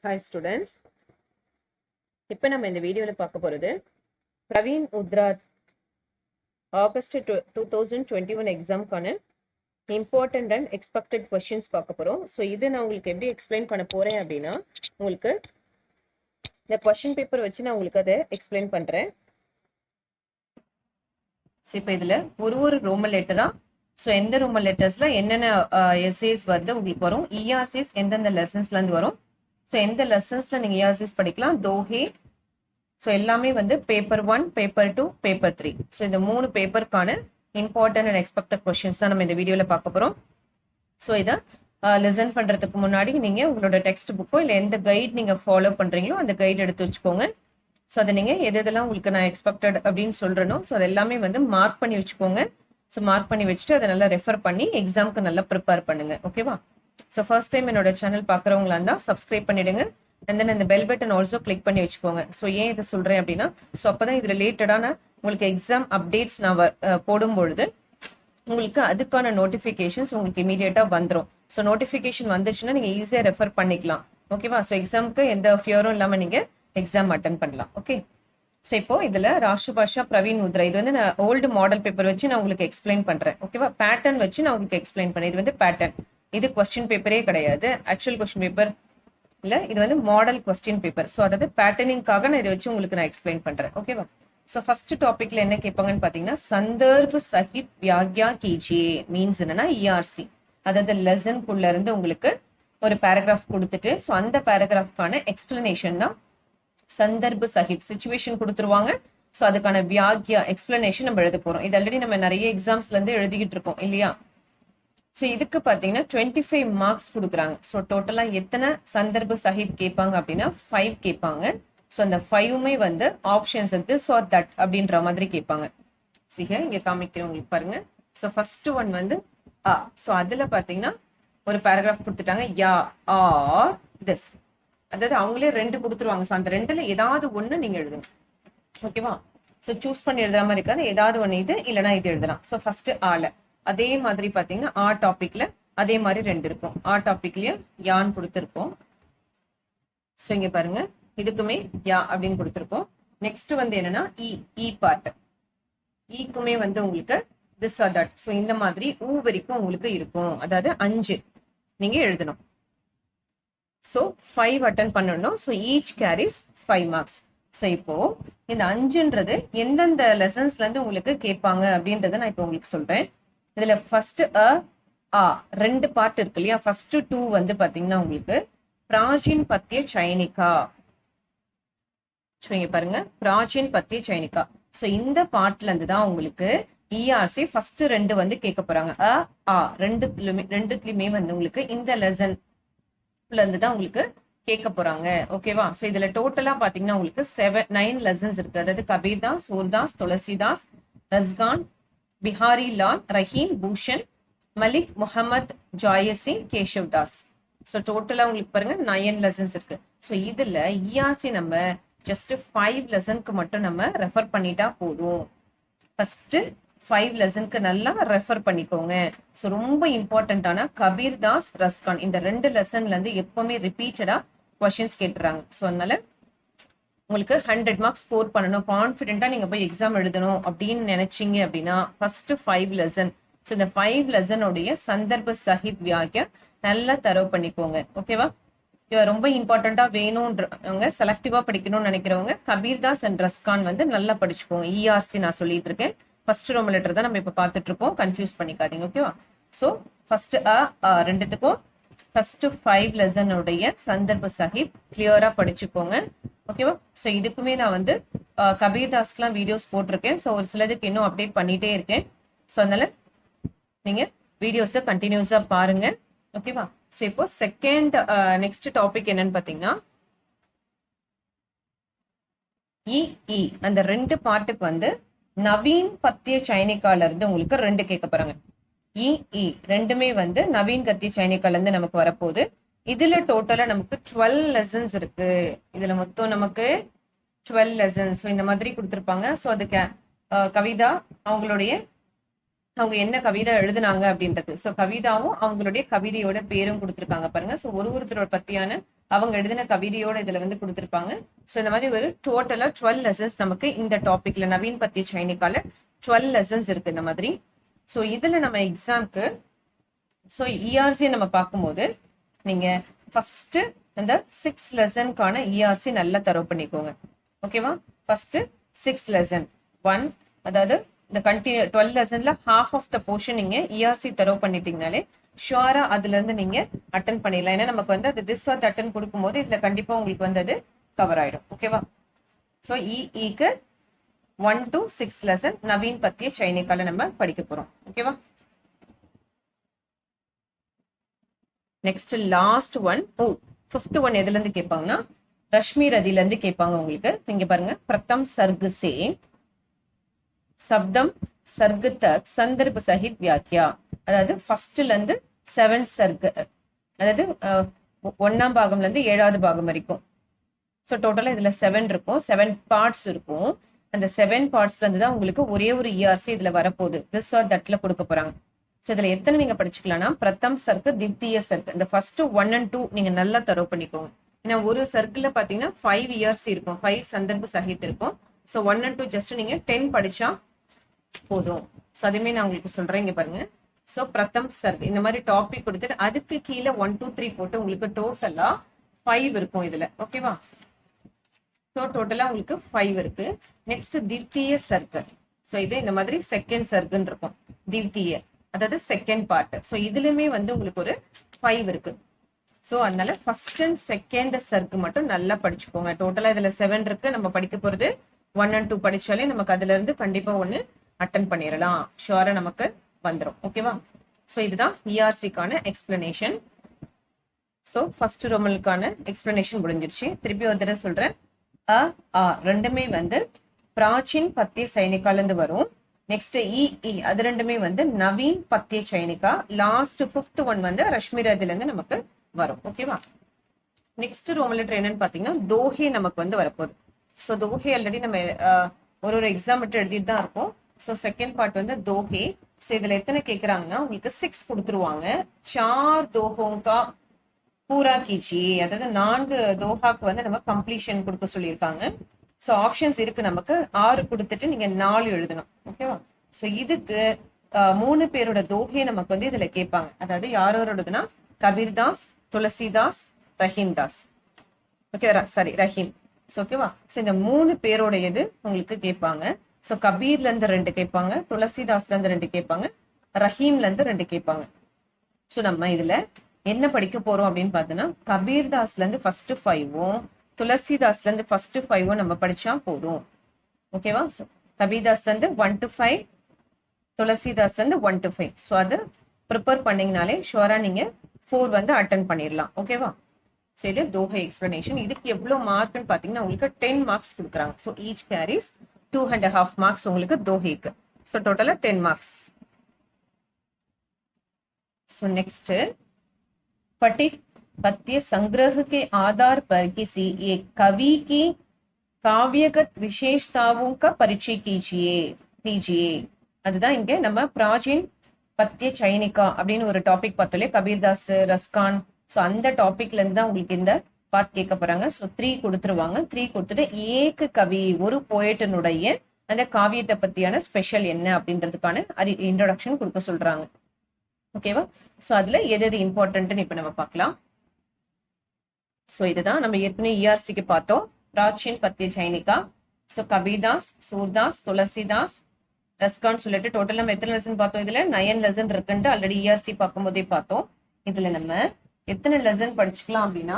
Hi students. இப்போ நம்ம இந்த வீடியோல பார்க்க போறது பிரவீன் உத்ரா ஆகஸ்ட் 2021 எக்ஸாம்க்கான இம்பார்ட்டன்ட் அண்ட் எக்ஸ்பெக்டட் கொஸ்டின்ஸ் பார்க்க போறோம். ஸோ இது நான் உங்களுக்கு எப்படி எக்ஸ்பிளைன் பண்ண போறேன் அப்படின்னா, உங்களுக்கு இந்த கொஸ்டின் பேப்பர் வச்சு நான் உங்களுக்கு அதை எக்ஸ்பிளைன் பண்றேன். ஸோ இப்போ இதுல ஒரு ரோமன் லெட்டரா, ஸோ எந்த ரோமன் லெட்டர்ஸ்ல என்னென்ன எஸ்ஏஸ் வந்து உங்களுக்கு வரும், இஆர்சிஸ் எந்தெந்த லெசன்ஸ்ல இருந்து வரும், ஸோ எந்த லெசன்ஸ்ல நீங்க இஆர்சிஸ் படிக்கலாம், தோஹே, ஸோ எல்லாமே வந்து பேப்பர் 1, பேப்பர் 2, பேப்பர் 3. ஸோ இந்த 3 பேப்பருக்கான இம்பார்ட்டன்ட் அண்ட் எக்ஸ்பெக்டட் கொஸ்டின்ஸ் தான் நம்ம இந்த வீடியோல பார்க்க போறோம். ஸோ இதை லெசன் பண்றதுக்கு முன்னாடி நீங்க உங்களோட டெக்ஸ்ட் புக்கோ இல்லை எந்த கைட் நீங்க ஃபாலோ பண்றீங்களோ அந்த கைட் எடுத்து வச்சுக்கோங்க. ஸோ அதை நீங்க எதெல்லாம் உங்களுக்கு நான் எக்ஸ்பெக்டட் அப்படின்னு சொல்றேனோ ஸோ அது எல்லாமே வந்து மார்க் பண்ணி வச்சுக்கோங்க. ஸோ மார்க் பண்ணி வச்சுட்டு அதை நல்லா ரெஃபர் பண்ணி எக்ஸாம்க்கு நல்லா ப்ரிப்பேர் பண்ணுங்க. ஓகேவா? ஸோ ஃபர்ஸ்ட் டைம் என்னோட சேனல் பார்க்குறவங்களா இருந்தால் சப்ஸ்கிரைப் பண்ணிடுங்க. அண்ட் தென் அந்த பெல் பட்டன் ஆல்சோ கிளிக் பண்ணி வச்சுக்கோங்க. ஸோ ஏன் இதை சொல்றேன் அப்படின்னா, ஸோ அப்பதான் இது ரிலேட்டடான உங்களுக்கு எக்ஸாம் அப்டேட்ஸ் நான் போடும்பொழுது உங்களுக்கு அதுக்கான நோட்டிஃபிகேஷன்ஸ் உங்களுக்கு இமீடியட்டா வந்துடும். ஸோ நோட்டிஃபிகேஷன் வந்துச்சுன்னா நீங்க ஈஸியா ரெஃபர் பண்ணிக்கலாம். ஓகேவா? ஸோ எக்ஸாமுக்கு எந்த ஃபியரும் இல்லாம நீங்க எக்ஸாம் அட்டன் பண்ணலாம். ஓகே. ஸோ இப்போ இதுல ராஷ்டிரபாஷா பிரவீன் உத்ரா, இது வந்து நான் ஓல்டு மாடல் பேப்பர் வச்சு நான் உங்களுக்கு எக்ஸ்பிளைன் பண்றேன். ஓகேவா? பேட்டர்ன் வச்சு நான் உங்களுக்கு எக்ஸ்பிளைன் பண்ணேன். இது வந்து பேட்டர்ன், இது கொஸ்டின் பேப்பரே கிடையாது, ஆக்சுவல் கொஸ்டின் பேப்பர் இல்ல, இது வந்து மாடல் கொஸ்டின் பேப்பர். ஸோ அதாவது பேட்டர்னிங்காக நான் இதை வச்சு உங்களுக்கு நான் எக்ஸ்பிளைன் பண்றேன். ஓகேவா? ஸோ ஃபர்ஸ்ட் டாபிக்ல என்ன கேட்பாங்கன்னு பாத்தீங்கன்னா, சந்தர்ப் சஹித் வியாக்யா கீஜியே மீன்ஸ் என்னன்னா இஆர்சி, அதாவது லெசன்குள்ள இருந்து உங்களுக்கு ஒரு பேராகிராஃப் கொடுத்துட்டு ஸோ அந்த பேராகிராஃப்கான எக்ஸ்பிளனேஷன் தான் சந்தர்ப் சஹித். சிச்சுவேஷன் கொடுத்துருவாங்க, ஸோ அதுக்கான வியாக்யா எக்ஸ்பிளனேஷன் நம்ம எழுத போறோம். இது ஆல்ரெடி நம்ம நிறைய எக்ஸாம்ஸ்ல இருந்து எழுதிக்கிட்டு இருக்கோம் இல்லையா? ஸோ இதுக்கு பாத்தீங்கன்னா 25 மார்க்ஸ் கொடுக்குறாங்க. ஸோ டோட்டலா எத்தனை சந்தர்ப் சஹித் கேட்பாங்க அப்படின்னா 5 கேட்பாங்க. ஸோ அந்த 5மே வந்து ஆப்ஷன்ஸ் திஸ் ஆர் தட் அப்படின்ற மாதிரி கேட்பாங்க. சீக இங்க காமிக்கிறேன் உங்களுக்கு பாருங்க. ஸோ ஃபர்ஸ்ட் ஒன் வந்து ஆ. ஸோ அதுல பாத்தீங்கன்னா ஒரு பேராகிராஃப் கொடுத்துட்டாங்க, யா ஆர் திஸ், அதாவது அவங்களே 2 கொடுத்துருவாங்க. ஸோ அந்த 2ல ஏதாவது ஒண்ணு நீங்க எழுதணும். ஓகேவா? ஸோ சூஸ் பண்ணி எழுதுற மாதிரி இருக்காது, ஏதாவது ஒண்ணு இது இல்லைன்னா இது எழுதலாம். ஸோ ஃபர்ஸ்ட் ஆல அதே மாதிரி பாத்தீங்கன்னா ஆ டாபிக்ல அதே மாதிரி 2 இருக்கும். ஆ டாபிக்லயும் யான் கொடுத்துருக்கோம். ஸோ இங்க பாருங்க, இதுக்குமே யா அப்படின்னு கொடுத்துருக்கோம். நெக்ஸ்ட் வந்து என்னன்னா இ பார்ட், ஈக்குமே வந்து உங்களுக்கு திஸ் ஆர் தட். ஸோ இந்த மாதிரி ஊ வரைக்கும் உங்களுக்கு இருக்கும், அதாவது 5 நீங்க எழுதணும். ஸோ 5 அட்டன் பண்ணணும். So each carries 5 marks. So இப்போ இந்த 5ன்றது எந்தெந்த லெசன்ஸ்ல இருந்து உங்களுக்கு கேட்பாங்க அப்படின்றத நான் இப்போ உங்களுக்கு சொல்றேன். இதுல ஃபர்ஸ்ட் ஆ 2 பார்ட் இருக்கு இல்லையா? ஃபர்ஸ்ட் 2 வந்து பாத்தீங்கன்னா உங்களுக்கு பிராச்சீன் பத்திய சைனிகா. இங்க பாருங்க, பிராச்சீன் பத்திய சைனிகா. சோ இந்த பார்ட்ல இருந்து தான் உங்களுக்கு இஆர்சி ஃபர்ஸ்ட் 2 வந்து கேட்க போறாங்க. ஆ ரெண்டுத்துலயுமே வந்து உங்களுக்கு இந்த லெசன்ல இருந்து தான் உங்களுக்கு கேட்க போறாங்க. ஓகேவா? சோ இதுல டோட்டலா பாத்தீங்கன்னா உங்களுக்கு 9 லெசன்ஸ் இருக்கு. அதாவது கபீர்தாஸ், சூர்தாஸ், துளசிதாஸ், ரஸ்கான், பிஹாரி லால், ரஹீம், பூஷன், மலிக், முகமது, ஜாயசிங், கேஷவ்தாஸ். ஸோ டோட்டலா உங்களுக்கு பாருங்க 9 லெசன்ஸ் இருக்கு. ஸோ இதுல இஆர்சி நம்ம ஜஸ்ட் 5 லெசனுக்கு மட்டும் நம்ம ரெஃபர் பண்ணிட்டா போதும். ஃபர்ஸ்ட் 5 லெசனுக்கு நல்லா ரெஃபர் பண்ணிக்கோங்க. ஸோ ரொம்ப இம்பார்ட்டன்டான கபீர்தாஸ், ரஸ்கான் இந்த 2 லெசன்ல இருந்து எப்பவுமே ரிப்பீட்டடா கொஸ்டின்ஸ் கேட்டுறாங்க. ஸோ அதனால உங்களுக்கு 100 மார்க்ஸ் ஸ்கோர் பண்ணணும், கான்பிடென்ட்டா நீங்க போய் எக்ஸாம் எழுதணும் அப்படின்னு நினைச்சீங்க அப்படின்னா ஃபர்ஸ்ட் 5 லெசன். ஸோ இந்த 5 லெசனுடைய சந்தர்ப்ப சஹித் வியாக்கியா நல்லா தரவு பண்ணிக்கோங்க. ஓகேவா? ரொம்ப இம்பார்ட்டன்டா வேணும்ன்றவங்க, செலக்டிவா படிக்கணும்னு நினைக்கிறவங்க கபீர்தாஸ் அண்ட் ரஸ்கான் வந்து நல்லா படிச்சுக்கோங்க. இஆர்சி நான் சொல்லிட்டு இருக்கேன், ஃபர்ஸ்ட் ரோமன் லெட்டர் தான் நம்ம இப்ப பாத்துட்டு இருக்கோம், கன்ஃபியூஸ் பண்ணிக்காதீங்க. ஓகேவா? சோ ஃபர்ஸ்ட் ரெண்டுத்துக்கும் ஃபர்ஸ்ட் 5 லெசனுடைய சந்தர்ப்ப சஹித் கிளியரா படிச்சுக்கோங்க. ஓகேவா? சோ இதுக்குமே நான் வந்து கபீர்தாஸ்க்குலாம் வீடியோஸ் போட்டிருக்கேன். சோ ஒரு சிலதுக்கு இன்னும் அப்டேட் பண்ணிட்டே இருக்கேன். சோ அதனால நீங்க வீடியோஸை கண்டினியூஸா பாருங்க. ஓகேவா? சோ இப்போ செகண்ட் நெக்ஸ்ட் டாபிக் என்னன்னு பாத்தீங்கன்னா இ அந்த 2 பார்ட்டுக்கு வந்து நவீன் பத்திய சைனிகால இருந்து உங்களுக்கு 2 கேட்க போறாங்க. இ ரெண்டுமே வந்து நவீன் கத்திய சைனிகால இருந்து நமக்கு வரப்போகுது. இதுல டோட்டலா நமக்கு 12 லெசன்ஸ் இருக்கு. இதுல மொத்தம் நமக்கு 12 லெசன்ஸ் இந்த மாதிரி கொடுத்திருப்பாங்க. ஸோ அதுக்கு கவிதா அவங்க என்ன கவிதை எழுதுனாங்க அப்படின்றது. ஸோ கவிதாவும் அவங்களுடைய கவிதையோட பேரும் கொடுத்துருக்காங்க பாருங்க. ஸோ ஒருத்தரோட பத்தியான அவங்க எழுதின கவிதையோட இதுல வந்து கொடுத்திருப்பாங்க. சோ இந்த மாதிரி ஒரு டோட்டலா 12 லெசன்ஸ் நமக்கு இந்த டாபிக்ல நவீன் பத்திய சைனிகால 12 லெசன்ஸ் இருக்கு இந்த மாதிரி. சோ இதுல நம்ம எக்ஸாம்க்கு சோ இஆர்சி நம்ம பார்க்கும்போது நீங்க ஃபர்ஸ்ட் அந்த 6 லெசனுக்கான இஆர்சி நல்லா தரவு பண்ணிக்கோங்க. ஓகேவா? ஃபர்ஸ்ட் 6 லெசன் 1, அதாவது இந்த கண்டினியூ 12 லெசன்ல ஹாஃப் ஆஃப் த போர்ஷன் நீங்க இஆர்சி தரவு பண்ணிட்டீங்கனாலே ஷுவரா அதுல இருந்து நீங்க அட்டன் பண்ணிடலாம். ஏன்னா நமக்கு வந்து அது திஸ் ஆர் அட்டன் கொடுக்கும்போது இதுல கண்டிப்பா உங்களுக்கு வந்து அது கவர் ஆயிடும். ஓகேவா? சோ இக்கு 1 to 6 லெசன் நவீன் பத்திய சைனிகால நம்ம படிக்க போறோம். ஓகேவா? Next last one, fifth one எதுல இருந்து கேட்பாங்கன்னா ரஷ்மி ரதில இருந்து கேட்பாங்க உங்களுக்கு. இங்க பாருங்க, பிரதம் சர்க் சே சப்தம் சர்க் தக் சந்தர்ப் சஹித் வியாக்கியா. அதாவது ஃபர்ஸ்ட்ல இருந்து 7 சர்க், அதாவது 1ஆம் பாகம்ல இருந்து 7வது பாகம் வரைக்கும். ஸோ டோட்டலா இதுல 7 இருக்கும், 7 பார்ட்ஸ் இருக்கும். அந்த 7 பார்ட்ஸ்ல இருந்து தான் உங்களுக்கு ஒரே ஒரு இஆர்சி இதுல வரப்போகுது. திஸ் ஆர் தட்ல கொடுக்க போறாங்க. ஸோ இதுல எத்தனை நீங்க படிச்சுக்கலாம்னா பிரதம் சர்க்கு, திவ்திய சர்க்கு, இந்த ஃபர்ஸ்ட் 1 and 2 நீங்க நல்லா தரவு பண்ணிக்கோங்க. ஏன்னா ஒரு சர்க்கிள்ல பாத்தீங்கன்னா 5 இயர்ஸ் இருக்கும், 5 சந்தர்ப்ப சகித் இருக்கும். ஸோ 1 and 2 ஜஸ்ட் நீங்க 10 படிச்சா போதும். ஸோ அதுமே நான் உங்களுக்கு சொல்றேன். இங்க பாருங்க, ஸோ பிரதம் சர்க் இந்த மாதிரி டாபிக் கொடுத்துட்டு அதுக்கு கீழே 1 2 3 போட்டு உங்களுக்கு டோட்டலா 5 இருக்கும் இதுல. ஓகேவா? ஸோ டோட்டலா உங்களுக்கு 5 இருக்கு. நெக்ஸ்ட் திவ்திய சர்க்கு. ஸோ இது இந்த மாதிரி செகண்ட் சர்க்குன்னு இருக்கும், திவ்திய, அதாவது செகண்ட் பார்ட். ஸோ இதுலயுமே வந்து உங்களுக்கு ஒரு 5 இருக்கு. ஸோ அதனால ஃபர்ஸ்ட் அண்ட் செகண்ட் சர்க்கு மட்டும் நல்லா படிச்சுக்கோங்க. டோட்டலா இதுல 7 இருக்கு. நம்ம படிக்க போறது 1 and 2 படிச்சாலே நமக்கு அதுல இருந்து கண்டிப்பா ஒண்ணு அட்டன் பண்ணிடலாம். ஷுவரா நமக்கு வந்துடும். ஓகேவா? ஸோ இதுதான் இஆர்சிக்கான எக்ஸ்பிளனேஷன். ஸோ ஃபர்ஸ்ட் ரோமலுக்கான எக்ஸ்பிளனேஷன் முடிஞ்சிருச்சு. திருப்பி ஒரு தடவை சொல்றேன். ரெண்டுமே வந்து பிராச்சீன் பத்திய சைனிகால இருந்து வரும். நெக்ஸ்ட் அது ரெண்டுமே வந்து நவீன் பத்திய சைனிகா. லாஸ்ட் 5th ஒன் வந்து ரஷ்மி ரதில இருந்து நமக்கு வரும். ஓகேவா? நெக்ஸ்ட் ரோமன் லெட்டர் என்னன்னு பாத்தீங்கன்னா தோஹே நமக்கு வந்து வரப்போகுது. ஸோ தோஹே ஆல்ரெடி நம்ம ஒரு எக்ஸாம் மட்டும் எழுதிட்டு தான் இருக்கும். ஸோ செகண்ட் பார்ட் வந்து தோஹே. ஸோ இதுல எத்தனை கேட்கறாங்கன்னா உங்களுக்கு 6 கொடுத்துருவாங்க. 4 தோஹோங்கா பூரா கீச்சியே, அதாவது 4 தோஹாக்கு வந்து நம்ம கம்ப்ளீஷன் கொடுக்க சொல்லியிருக்காங்க. ஸோ ஆப்ஷன்ஸ் இருக்கு நமக்கு. 6 கொடுத்துட்டு நீங்க 4 எழுதணும். ஓகேவா? ஸோ இதுக்கு 3 பேரோட தோஹே நமக்கு வந்து இதுல கேட்பாங்க. அதாவது யாரோடதுன்னா கபீர்தாஸ், துளசிதாஸ், ரஹீம் தாஸ். ஓகேவா? சாரி, ரஹீம். ஓகேவா? ஸோ இந்த 3 பேரோடையது உங்களுக்கு கேட்பாங்க. ஸோ கபீர்ல இருந்து 2 கேட்பாங்க, துளசிதாஸ்ல இருந்து 2 கேட்பாங்க, ரஹீம்ல இருந்து 2 கேட்பாங்க. ஸோ நம்ம இதுல என்ன படிக்க போறோம் அப்படின்னு பாத்தோம்னா கபீர்தாஸ்ல இருந்து ஃபர்ஸ்ட் 5ம் துளசிதாஸ்ல இருந்து ஃபர்ஸ்ட் 5ம் நம்ம படிச்சா போதும். ஓகேவா? கபீர்தாஸ்ல இருந்து 1 to 5, துளசிதாஸ்ல இருந்து 1 to 5. ஸோ அது ப்ரிப்பேர் பண்ணீங்கனாலே ஷுவரா நீங்க 4 வந்து அட்டன் பண்ணிடலாம். ஓகேவா? ஸோ இது தோஹே எக்ஸ்பிளனேஷன். இதுக்கு எவ்வளவு மார்க்னு பாத்தீங்கன்னா உங்களுக்கு 10 மார்க்ஸ் கொடுக்குறாங்க. ஸோ ஈச் கேரிஸ் 2.5 மார்க்ஸ் உங்களுக்கு தோஹேக்கு. ஸோ டோட்டலா 10 மார்க்ஸ். ஸோ நெக்ஸ்ட் पठित पद्य संग्रह के आधार पर किसी एक कवि की काव्यगत विशेषताओं का परिचय कीजिए. அதுதான் இங்க நம்ம பிராச்சீன் பத்திய சைனிகா அப்படின்னு ஒரு டாபிக் பார்த்தோம்ல, கபீர்தாஸ், ரஸ்கான். ஸோ அந்த டாபிக்ல இருந்து தான் உங்களுக்கு இந்த பார்ட் கேட்க போறாங்க. ஸோ 3 கொடுத்துருவாங்க. 3 கொடுத்துட்டு ஏக கவி, ஒரு போயட்டனுடைய அந்த காவியத்தை பத்தியான ஸ்பெஷல் என்ன அப்படின்றதுக்கான இன்ட்ரோடக்ஷன் கொடுக்க சொல்றாங்க. ஓகேவா? சோ அதுல எது எது இம்பார்ட்டன்ட்னு இப்ப நம்ம பார்க்கலாம். சோ இதுதான் நம்ம ஏற்கனவே இஆர்சிக்கு பார்த்தோம், பிராச்சீன் பத்திய சைனிகா. சோ கபீர்தாஸ், சூர்தாஸ், துளசிதாஸ், ரஸ்கான் சொல்லிட்டு டோட்டல் நம்ம எத்தனை லெசன் பார்த்தோம்? இதுல 9 லெசன் இருக்குன்ட்டு ஆல்ரெடி இஆர்சி பார்க்கும் போதே பார்த்தோம். இதுல நம்ம எத்தனை லெசன் படிச்சுக்கலாம் அப்படின்னா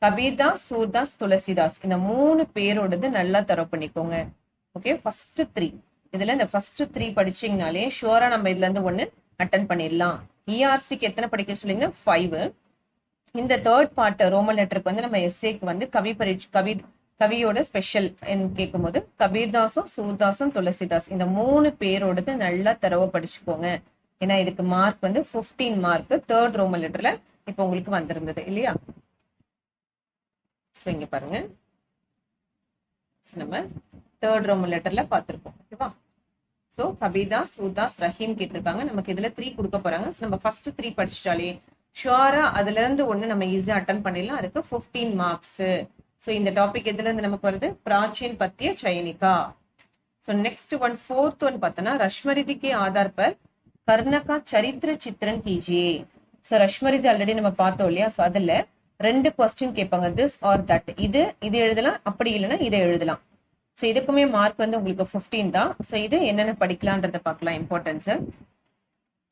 கபீர்தாஸ், சூர்தாஸ், துளசிதாஸ் இந்த 3 பேரோடது நல்லா தரவு பண்ணிக்கோங்க. ஓகே, ஃபர்ஸ்ட் 3 இதுல இந்த ஃபர்ஸ்ட் 3 படிச்சீங்கனாலே ஷுவரா நம்ம இதுல இருந்து ஒண்ணு அட்டன் பண்ணிடலாம். இஆர்சிக்கு எத்தனை படிக்க சொல்லிங்க? 5. இந்த தேர்ட் பார்ட் ரோமன் லெட்டருக்கு வந்து நம்ம எஸ்ஏக்கு வந்து கவியோட ஸ்பெஷல் கேட்கும் போது கபீர்தாஸும் சூர்தாஸும் துளசிதாஸ் இந்த 3 பேரோடது நல்லா தரவ படிச்சுக்கோங்க. ஏன்னா இதுக்கு மார்க் வந்து 15 மார்க் தேர்ட் ரோமன் லெட்டர்ல இப்ப உங்களுக்கு வந்திருந்தது இல்லையா? சோ இங்க பாருங்க, நம்ம தேர்ட் ரோமன் லெட்டர்ல பார்த்திருக்கோம். ஓகேவா? சோ கபீர்தாஸ், சூர்தாஸ், ரஹீம் கேட்டிருக்காங்க. நமக்கு இதுல 3 கொடுக்க போறாங்க. நம்ம ஃபர்ஸ்ட் 3 படிச்சிட்டாலே ஷுவரா அதுல இருந்து ஒண்ணு நம்ம ஈஸியா அட்டன் பண்ணிடலாம். அதுக்கு 15 மார்க்ஸ். ஸோ இந்த டாபிக் எதுல இருந்து நமக்கு வருது? பிராச்சீன் பத்திய சைனிகா. So next one fourth one பார்த்தோன்னா ரஷ்மரிதி கே ஆதார் பர் கர்ண கா சரித்திர சித்திரன் கீஜியே. ஸோ ரஷ்மரிதி ஆல்ரெடி நம்ம பார்த்தோம் இல்லையா? ஸோ அதுல 2 கொஸ்டின் கேட்பாங்க, திஸ் ஆர் தட். இது எழுதலாம், அப்படி இல்லைன்னா இதை எழுதலாம். ஸோ இதுக்குமே மார்க் வந்து உங்களுக்கு 15 தான். ஸோ இது என்னென்ன படிக்கலான்றத பார்க்கலாம் importance.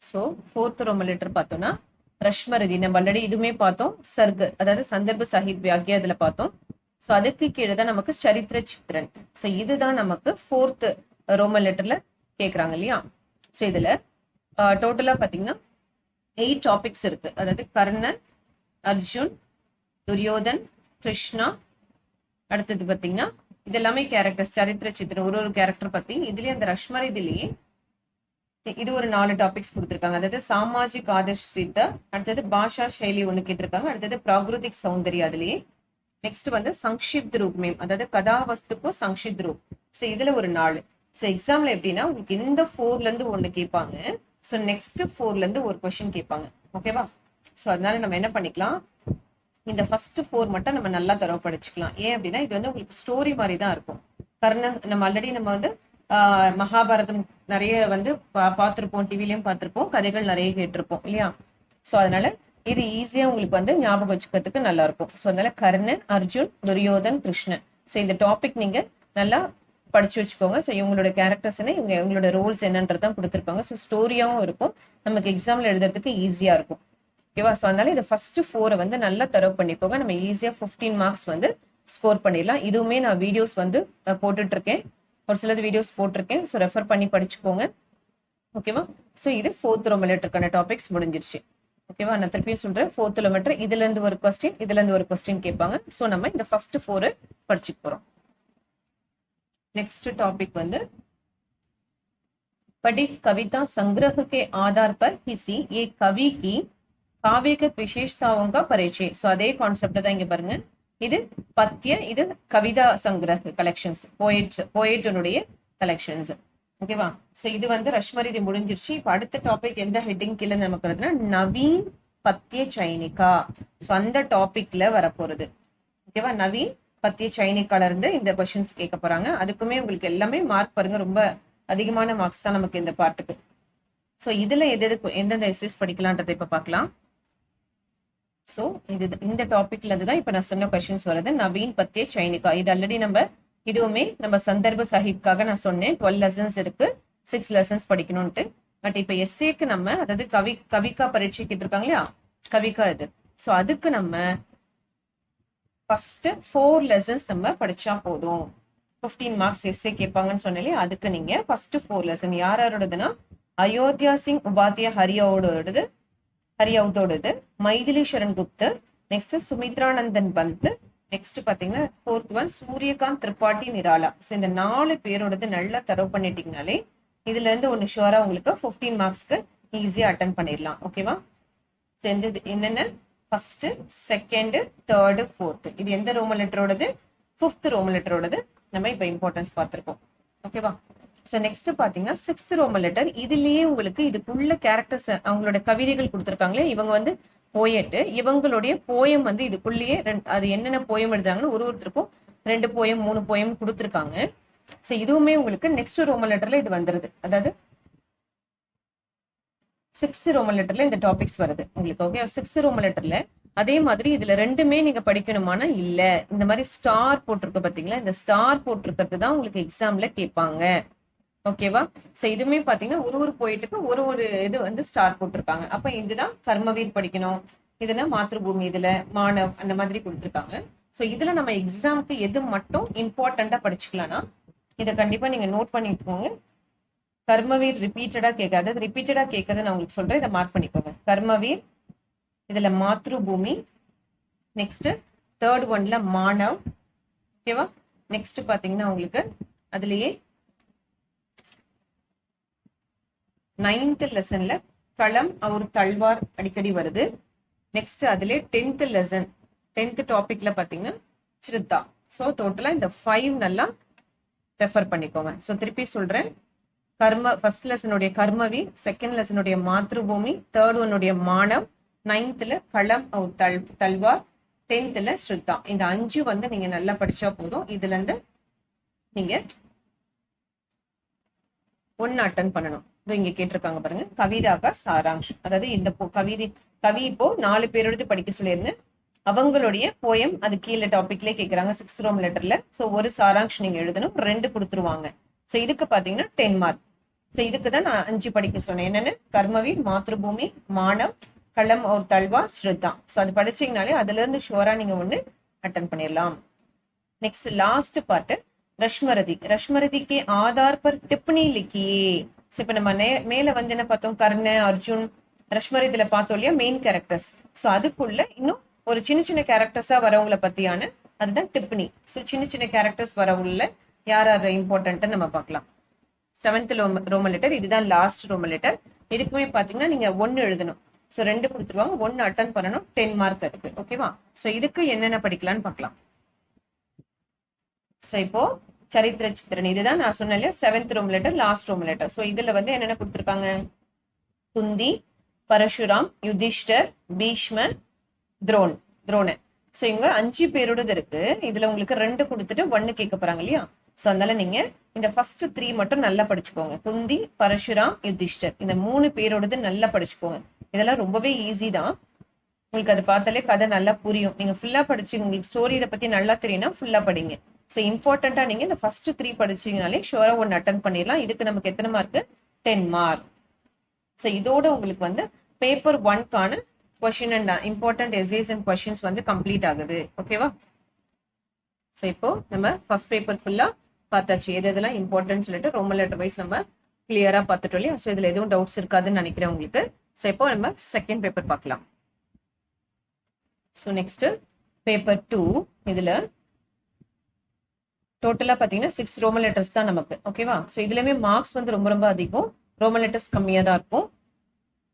So fourth Roman letter பார்த்தோம்னா ரஷ்மரிதி நம்ம ஆல்ரெடி இதுவுமே பார்த்தோம், சர்க் அதாவது சந்தர்ப்ப சாஹித் வியாக்கியா இதுல பார்த்தோம். ஸோ அதுக்கு கீழே தான் நமக்கு சரித்திர சித்திரன். ஸோ இதுதான் நமக்கு ஃபோர்த் ரோமன் லெட்டர்ல கேட்கறாங்க இல்லையா? ஸோ இதுல டோட்டலா பாத்தீங்கன்னா 8 டாபிக்ஸ் இருக்கு. அதாவது கர்ணன், அர்ஜுன், துரியோதன், கிருஷ்ணா, அடுத்தது பாத்தீங்கன்னா இது எல்லாமே கேரக்டர்ஸ், சரித்திர சித்திரம் ஒரு கேரக்டர் பத்தி. இதுலயே அந்த ரஷ்மரிதிலேயே இது ஒரு 4 டாபிக்ஸ் கொடுத்திருக்காங்க. அதாவது சாமாஜிக் ஆதர்ஷ் சித்த, அடுத்தது பாஷா செயலி ஒண்ணு கேட்டிருக்காங்க, அடுத்தது பிராகிருதிக் சௌந்தர்யா அதுலயே. நெக்ஸ்ட் வந்து சங்ஷிப்த் ரூப் மேம், அதாவது கதாவஸ்துக்கும் சங்ஷிப்த் ரூப். ஸோ இதுல ஒரு 4. ஸோ எக்ஸாம்ல எப்படின்னா உங்களுக்கு இந்த 4ல இருந்து ஒண்ணு கேட்பாங்க. ஸோ நெக்ஸ்ட் 4ல இருந்து ஒரு கொஸ்டின் கேட்பாங்க. ஓகேவா? ஸோ அதனால நம்ம என்ன பண்ணிக்கலாம், இந்த ஃபர்ஸ்ட் 4 மட்டும் நம்ம நல்லா தரவு படிச்சுக்கலாம். ஏன் அப்படின்னா இது வந்து உங்களுக்கு ஸ்டோரி மாதிரி தான் இருக்கும். நம்ம ஆல்ரெடி நம்ம வந்து மகாபாரதம் நிறைய வந்து பார்த்திருப்போம், டிவிலையும் பார்த்திருப்போம், கதைகள் நிறைய கேட்டிருப்போம் இல்லையா? ஸோ அதனால இது ஈஸியா உங்களுக்கு வந்து ஞாபகம் வச்சுக்கிறதுக்கு நல்லா இருக்கும். ஸோ அதனால கர்ணன், அர்ஜுன், துரியோதன், கிருஷ்ணன். ஸோ இந்த டாபிக் நீங்க நல்லா படிச்சு வச்சுக்கோங்க. ஸோ இவங்களோட கேரக்டர்ஸ் என்ன, இவங்களோட ரோல்ஸ் என்னன்றதான் கொடுத்துருப்பாங்க. ஸோ ஸ்டோரியாவும் இருக்கும், நமக்கு எக்ஸாம்ல எழுதுறதுக்கு ஈஸியா இருக்கும். ஓகேவா? ஸோ அதனால இந்த ஃபர்ஸ்ட் 4 வந்து நல்லா தரவு பண்ணிக்கோங்க. நம்ம ஈஸியா 15 மார்க்ஸ் வந்து ஸ்கோர் பண்ணிடலாம். இதுவுமே நான் வீடியோஸ் வந்து போட்டுட்டு இருக்கேன், ஒரு சிலது வீடியோஸ் போட்டிருக்கேன். ஸோ ரெஃபர் பண்ணி படிச்சுக்கோங்க. ஓகேவா? ஸோ இது 4th ரோமன் லெட்டருக்கான டாபிக்ஸ் முடிஞ்சிருச்சு. ஓகேவா? நான் திருப்பியும் சொல்றேன், 4th ரோமன் லெட்டர் இதுல இருந்து ஒரு கொஸ்டின், இதுல இருந்து ஒரு கொஸ்டின் கேட்பாங்க. ஸோ நம்ம இந்த ஃபர்ஸ்ட் 4 படிச்சுக்க போறோம். नेक्स्ट टॉपिक வந்து पढ़ित कविता संग्रह के आधार पर किसी एक कवि की काव्यगत विशेषताओं का परिचय. सो அதே கான்செப்ட் தான் இங்க பாருங்க. இது பத்திய, இது கவிதா சங்கிரஹ கலெக்ஷன்ஸ், போயட்னுடைய கலெக்ஷன்ஸ். ஓகேவா? சோ இது வந்து ரஷ்மரிதி முடிஞ்சிருச்சு. இப்ப அடுத்த டாபிக் எந்த ஹெட்டிங் கீழ நமக்கு வருதுன்னா நவீன் பத்திய சைனிகா. சோ அந்த டாபிக்ல வரப்போறது. ஓகேவா? நவீன் பத்திய சைனிகால இருந்து இந்த क्वेश्चंस கேட்க போறாங்க. அதுக்குமே உங்களுக்கு எல்லாமே மார்க் பாருங்க, ரொம்ப அதிகமான மார்க்ஸ் தான் நமக்கு இந்த பார்ட்டுக்கு. சோ இதுல எந்தெந்த எஸ்எஸ் படிக்கலாம்ன்றதை இப்ப பார்க்கலாம். சோ இந்த டாபிக்ல இருந்து தான் இப்ப நான் சொன்ன क्वेश्चंस வருது. நவீன் பத்திய சைனிகா இது ஆல்ரெடி இதுவுமே நம்ம சந்தர்ப்ப சாஹித்காக நான் சொன்னேன் 12 லெசன்ஸ் இருக்கு, 6 லெசன்ஸ் படிக்கணும்ட்டு. பட் இப்ப எஸ்ஏக்கு நம்ம அதாவது கவிக்கா பரீட்சை கேட்டிருக்காங்க இல்லையா, கவிக்கா இது. சோ அதுக்கு நம்ம ஃபர்ஸ்ட் 4 லெசன்ஸ் நம்ம படிச்சா போதும். 15 மார்க்ஸ் எஸ்ஏ கேட்பாங்கன்னு சொன்னாலே அதுக்கு நீங்க ஃபர்ஸ்ட் 4 லெசன் யாரோடதுன்னா அயோத்தியா சிங் உபாத்யா ஹரியாவுதோடது, மைதிலி சரண் குப்தர், நெக்ஸ்ட் சுமித்ரானந்தன் பந்த், நெக்ஸ்ட் பாத்தீங்கன்னா 4th one Suryakant Tripathi Nirala. So இந்த 4 பேரோடது நல்லா தரவு பண்ணிட்டீங்கனாலே இதுல இருந்து ஒன்னு ஷுவரா உங்களுக்கு 15 மார்க்ஸ்க்கு ஈஸியா அட்டன் பண்ணிடலாம். ஓகேவா? சோ என்னென்ன ஃபர்ஸ்ட், செகண்ட், தேர்ட், ஃபோர்த், இது எந்த ரோமன் லெட்டரோடது? 5th ரோமன் லெட்டரோடது நம்ம இப்ப இம்பார்ட்டன்ஸ் பார்த்திருக்கோம். ஓகேவா? சோ நெக்ஸ்ட் பாத்தீங்கன்னா 6th ரோமன் லெட்டர். இதுலயே உங்களுக்கு இதுக்குள்ள கேரக்டர்ஸ் அவங்களோட கவிதைகள் கொடுத்திருக்காங்களே, இவங்க வந்து போயட்டு, இவங்களுடைய போயம் வந்து இதுக்குள்ளேயே அது என்னென்ன போயம் எழுதுறாங்கன்னு ஒருத்தருக்கும் 2 போயம் 3 போயம் கொடுத்திருக்காங்க. சோ இதுவுமே உங்களுக்கு நெக்ஸ்ட் ரோமன் லெட்டர்ல இது வந்துருது. அதாவது 6th ரோமன் லெட்டர்ல இந்த டாபிக்ஸ் வருது உங்களுக்கு. ஓகே? 6th ரோமன் லெட்டர்ல அதே மாதிரி இதுல 2மே நீங்க படிக்கணுமானா இல்ல, இந்த மாதிரி ஸ்டார் போட்டிருக்க பாத்தீங்களா, இந்த ஸ்டார் போட்டிருக்கிறது தான் உங்களுக்கு எக்ஸாம்ல கேட்பாங்க. ஓகேவா? சோ இதுவுமே பாத்தீங்கன்னா ஒரு போயிட்டுக்கு ஒரு இது வந்து ஸ்டார் போட்டிருக்காங்க. அப்ப இதுதான் கர்மவீர் படிக்கணும், இதுனா மாத்ருபூமி, இதுல மாணவ், அந்த மாதிரி கொடுத்திருக்காங்க. சோ இதுல நம்ம எக்ஸாம்க்கு எது மட்டும் இம்பார்ட்டண்டா படிச்சுக்கலாம்னா இதை கண்டிப்பா நீங்க நோட் பண்ணிக்கோங்க. கர்மவீர் ரிப்பீட்டடா கேட்காது, ரிப்பீட்டடா கேட்கறது நான் உங்களுக்கு சொல்றேன், இதை மார்க் பண்ணிக்கோங்க. கர்மவீர், இதுல மாத்ருபூமி, நெக்ஸ்ட் 3rd ஒன்ல மாணவ். ஓகேவா? நெக்ஸ்ட் பாத்தீங்கன்னா உங்களுக்கு அதுலயே 9th லெசன்ல களம் और தல்வார் அடிக்கடி வருது. நெக்ஸ்ட் அதுல 10th லெசன் 10th டாபிக்ல பாத்தீங்கன்னா சிருத்தா. சோ டோட்டலா இந்த 5 நல்லா ரெஃபர் பண்ணிக்கோங்க. சோ திருப்பி சொல்றேன், ஃபர்ஸ்ட் லெசனுடைய கர்மவி, செகண்ட் லெசனுடைய மாத்ருபூமி, 3rd ஒன்னுடைய மாணவ், 9th களம் और தல்வார், 10th ஸ்ருத்தா. இந்த 5 வந்து நீங்க நல்லா படிச்சா போதும். இதுல இருந்து நீங்க 1 அட்டன் பண்ணணும். இங்க கேட்டிருக்காங்க பாருங்க, கவிதாக்கா சாராங்ஷ். அதாவது இந்த கவி இப்போ 4 பேரோடு படிக்க சொல்லியிருந்தேன். அவங்களுடைய போயம் அது கீழே டாபிக்லயே கேக்குறாங்க 6 ரோம் லெட்டர்ல. சோ ஒரு சாராங்ஷ் நீங்க எழுதணும், 2 கொடுத்துருவாங்க. சோ இதுக்கு பாத்தீங்கன்னா 10 மார்க். சோ இதுக்கு தான் நான் 5 படிக்க சொன்னேன். என்னன்னு, கர்மவீர், மாத்ருபூமி, மானவ், களம் और தல்வார், ஸ்ருதா. சோ அது படிச்சீங்கனாலே அதுல இருந்து ஷுவரா நீங்க 1 அட்டன் பண்ணிடலாம். Next last part Rashmirathi. Rashmirathi के आधार पर टिप्पणी लिखिए. சோ இப்ப நம்ம மேல வந்து என்ன பார்த்தோம், கர்ண, அர்ஜுன், ரஷ்மரதில பார்த்தோம் இல்லையா மெயின் கேரக்டர்ஸ். சோ அதுக்குள்ள இன்னும் ஒரு சின்ன சின்ன கேரக்டர்ஸா வரவங்கள பத்தியான அதுதான் டிப்னி. சோ சின்ன சின்ன கேரக்டர்ஸ் வரவங்கள யார் யார் இம்பார்ட்டன்ட் நம்ம பார்க்கலாம். 7th ரோமன் லெட்டர், இதுதான் லாஸ்ட் ரோமன் லெட்டர். இதுக்குமே பாத்தீங்கன்னா நீங்க 1 எழுதணும். சோ 2 கொடுத்துருவாங்க, 1 அட்டன் பண்ணணும், 10 மார்க் அதுக்கு. ஓகேவா? சோ இதுக்கு என்னென்ன படிக்கலாம்னு பார்க்கலாம். சோ இப்போ சரித்திர சித்திரன், இதுதான் நான் சொன்னேன் இல்லையா 7th Roman letter, last Roman letter. So இதுல வந்து என்னென்ன கொடுத்திருக்காங்க, குந்தி, பரசுராம், யுதிஷ்டர், பீஷ்ம, துரோண. சோ இங்க 5 பேரோடது இருக்கு. இதுல உங்களுக்கு 2 கொடுத்துட்டு 1 கேட்க போறாங்க இல்லையா. சோ அதனால நீங்க இந்த ஃபர்ஸ்ட் 3 மட்டும் நல்லா படிச்சுக்கோங்க. குந்தி, பரசுராம், யுதிஷ்டர், இந்த 3 பேரோடது நல்லா படிச்சுக்கோங்க. இதெல்லாம் ரொம்பவே ஈஸி தான். உங்களுக்கு அது பார்த்தாலே கதை நல்லா புரியும். நீங்க ஃபுல்லா படிச்சு உங்களுக்கு ஸ்டோரி இதை பத்தி நல்லா தெரியும்னா ஃபுல்லா படிங்க. சோ இம்பார்ட்டன்டா நீங்க இந்த ஃபர்ஸ்ட் 3 படிச்சீங்கனாலே ஷுவரா 1 அட்டன் பண்ணிடலாம். இதுக்கு நமக்கு எத்தனை மார்க், 10 மார்க். சோ இதோட உங்களுக்கு வந்து பேப்பர் 1க்கான question and important essays and questions வந்து கம்ப்ளீட் ஆகுது. ஓகேவா? சோ இப்போ நம்ம ஃபர்ஸ்ட் பேப்பர் ஃபுல்லா பார்த்தாச்சு. எதெல்லாம் இம்பார்ட்டன்ட் சொல்லிட்டு ரோமன் லெட்டர் வைஸ் நம்ம கிளியரா பார்த்துட்டோம் இல்லையா. சோ இதுல எதுவும் டவுட்ஸ் இருக்காதுன்னு நினைக்கிறேன் உங்களுக்கு. சோ இப்போ நம்ம செகண்ட் பேப்பர் பார்க்கலாம். சோ நெக்ஸ்ட் பேப்பர் 2, இதுல டோட்டலா பாத்தீங்கன்னா 6 ரோமன் லெட்டர்ஸ் தான் நமக்கு. ஓகேவா? சோ இதுலயுமே மார்க்ஸ் வந்து ரொம்ப ரொம்ப அதிகம், ரோமன் லெட்டர்ஸ் கம்மியா தான் இருக்கும்.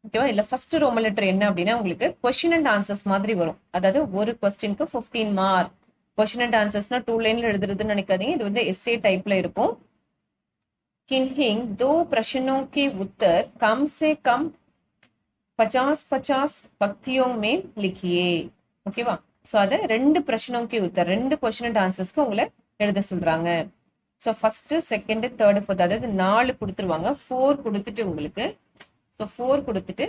ஓகேவா? இல்ல ஃபர்ஸ்ட் ரோமன் லெட்டர் என்ன அப்படின்னா உங்களுக்கு கொஸ்டின் அண்ட் ஆன்சர்ஸ் மாதிரி வரும். அதாவது ஒரு கொஸ்டினுக்கு 15 மார்க். கொஸ்டின் அண்ட் ஆன்சர்ஸ்னா 2 லைன்ல எழுதுறதுன்னு நினைக்காதீங்க. இது வந்து எஸ்ஏ டைப்ல இருக்கும். किन्हीं 2 प्रश्नों के उत्तर कम से कम 50-50 पंक्तियों में लिखिए. ஓகேவா? சோ அத 2 பிரச்சனைக்கு உத்தர், 2 क्वेश्चन அண்ட் ஆன்சர்ஸ்க்கு உங்களை எழுத சொல்றாங்க. So first, second, third, fourth, அதாவது 4 கொடுத்துருவாங்க. 4 கொடுத்துட்டு உங்களுக்கு, சோ 4 கொடுத்துட்டு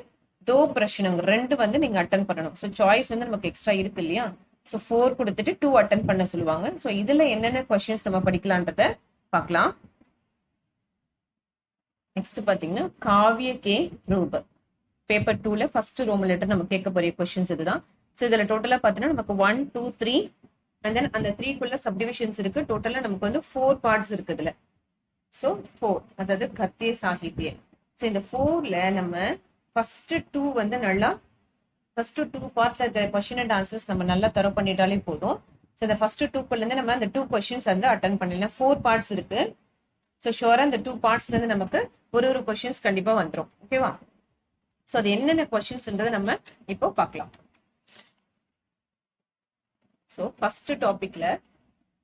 2 பிரச்சனைங்க 2 வந்து நீங்க அட்டன் பண்ணணும். சோ சாய்ஸ் வந்து நமக்கு எக்ஸ்ட்ரா இருக்கு இல்லையா. சோ 4 கொடுத்துட்டு 2 அட்டன் பண்ண சொல்லுவாங்க. சோ இதுல என்னென்ன क्वेश्चंस நம்ம படிக்கலாம்ன்றத பார்க்கலாம். நெக்ஸ்ட் பாத்தீங்கன்னா காவிய கே ரூப. பேப்பர் 2ல ஃபர்ஸ்ட் ரோமன் லெட்டர் நம்ம கேட்க போற क्वेश्चंस இதுதான். சோ இதுல டோட்டலா பாத்தீங்கன்னா நமக்கு 1, 2, 3 and then அந்த 3 குள்ள சப்டிவிஷன்ஸ் இருக்கு. டோட்டலா நமக்கு வந்து 4 பார்ட்ஸ் இருக்கு இதுல. சோ 4, அதாவது கத்திய சாகித்ய. சோ இந்த 4ல நம்ம ஃபர்ஸ்ட் 2 வந்து நல்லா ஃபர்ஸ்ட் 2 பார்ட்ல இருக்க क्वेश्चन அண்ட் ஆன்சர்ஸ் நம்ம நல்லா தர பண்ணிட்டாலே போதும். சோ இந்த ஃபர்ஸ்ட் 2 குள்ள இருந்து நம்ம அந்த 2 क्वेश्चंस வந்து அட்டெண்ட் பண்ணலாம். 4 பார்ட்ஸ் இருக்கு. சோ ஷூரா இந்த 2 பார்ட்ஸ்ல இருந்து நமக்கு ஒரு क्वेश्चंस கண்டிப்பா வந்துரும். ஓகேவா? சோ அது என்னென்ன क्वेश्चंसன்றதை நம்ம இப்போ பார்க்கலாம். சோ ஃபர்ஸ்ட் டாபிக்ல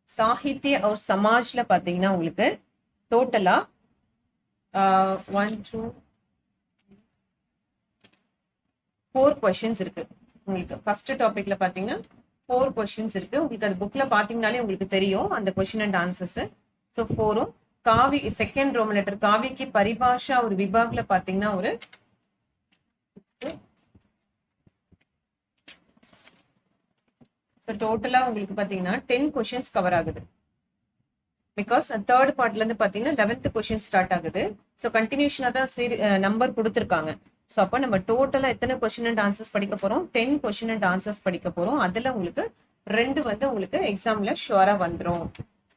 சாகித்ய और சமாஜ்ல பாத்தீங்கன்னா உங்களுக்கு டோட்டலா 1, 2, 4 क्वेश्चंस இருக்கு. உங்களுக்கு ஃபர்ஸ்ட் டாபிக்ல பாத்தீங்கன்னா 4 क्वेश्चंस இருக்கு. உங்களுக்கு அது புக்ல பாத்தீங்கனாலே உங்களுக்கு தெரியும் அந்த क्वेश्चन அண்ட் ஆன்சர்ஸ். சோ 4ம் காவி செகண்ட் ரோமன் லெட்டர் காவிக்கு பரிபாஷா ஒரு விபாக்ல பாத்தீங்கன்னா ஒரு டோட்டலா உங்களுக்கு பாத்தீங்கன்னா 10 क्वेश्चंस கவர் ஆகுது. பிகாஸ் தேர்ட் பார்ட்ல இருந்து பாத்தீங்கன்னா 11th क्वेश्चन ஸ்டார்ட் ஆகுது. சோ கண்டினியூஷனா தான் நம்பர் கொடுத்திருக்காங்க. சோ அப்ப நம்ம டோட்டலா எத்தனை क्वेश्चन அண்ட் ஆன்சர்ஸ் படிக்க போறோம், 10 क्वेश्चन அண்ட் ஆன்சர்ஸ் படிக்க போறோம். அதுல உங்களுக்கு 2 வந்து உங்களுக்கு எக்ஸாம்ல ஷுவரா வந்துரும்.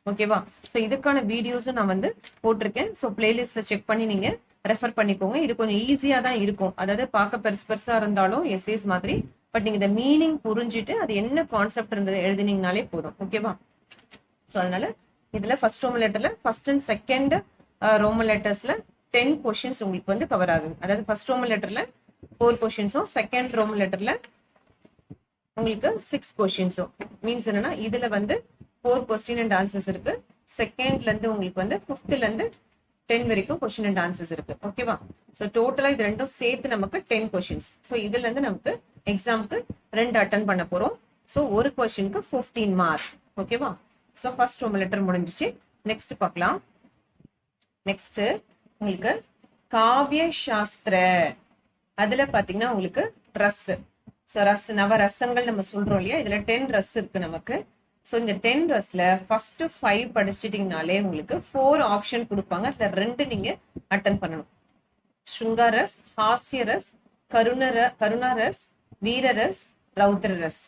ஓகேவா? சோ இதுக்கான வீடியோஸும் நான் வந்து போட்டிருக்கேன். சோ பிளேலிஸ்ட்ல செக் பண்ணி நீங்க ரெஃபர் பண்ணிக்கோங்க. இது கொஞ்சம் ஈஸியா தான் இருக்கும். அதாவது பார்க்க பெருசா இருந்தாலும் எஸ்ஏஸ் மாதிரி, பட் நீங்க இந்த மீனிங் புரிஞ்சுட்டு அது என்ன கான்செப்ட் இருந்தது எழுதினீங்கனாலே போதும். ஓகேவா? சோ அதனால இதுல ஃபர்ஸ்ட் ரோமன் லெட்டர்ல ஃபர்ஸ்ட் அண்ட் செகண்ட் ரோமன் லெட்டர்ஸ்ல 10 क्वेश्चंस உங்களுக்கு வந்து கவர் ஆகுது. அதாவது ஃபர்ஸ்ட் ரோமன் லெட்டர்ல 4 क्वेश्चंஸும் செகண்ட் ரோமன் லெட்டர்ல உங்களுக்கு 6 क्वेश्चंஸும். மீன்ஸ் என்னன்னா இதுல வந்து 4 क्वेश्चन அண்ட் ஆன்சர்ஸ் இருக்கு. செகண்ட்ல இருந்து உங்களுக்கு வந்து 5th இருந்து 10 வரைக்கும் क्वेश्चन அண்ட் ஆன்சர்ஸ் இருக்கு. ஓகேவா? சோ டோட்டலா இது ரெண்டும் சேர்த்து நமக்கு 10 क्वेश्चंस. சோ இதுல இருந்து நமக்கு எக்ஸாமுக்கு 2 அட்டன் பண்ண போறோம். ஸோ ஒரு கொஸ்டினுக்கு 15 மார்க். ஓகேவா? ஸோ ஃபர்ஸ்ட் ரோமன் லெட்டர் முடிஞ்சிச்சு. நெக்ஸ்ட் பார்க்கலாம். நெக்ஸ்ட் உங்களுக்கு காவிய சாஸ்திர, அதுல பாத்தீங்கன்னா உங்களுக்கு ரஸ். ஸோ ரஸ், நவ ரசங்கள் நம்ம சொல்றோம் இல்லையா, இதுல 10 ரஸ் இருக்கு நமக்கு. ஸோ இந்த 10 ரஸ்ல ஃபர்ஸ்ட் 5 படிச்சிட்டீங்கனாலே உங்களுக்கு 4 ஆப்ஷன் கொடுப்பாங்க. அதுல 2 நீங்க அட்டன் பண்ணணும். ஸ்ருங்காரஸ், ஹாஸ்யரஸ், கருணாரஸ், வீரரஸ், ரௌத்ரரஸ்.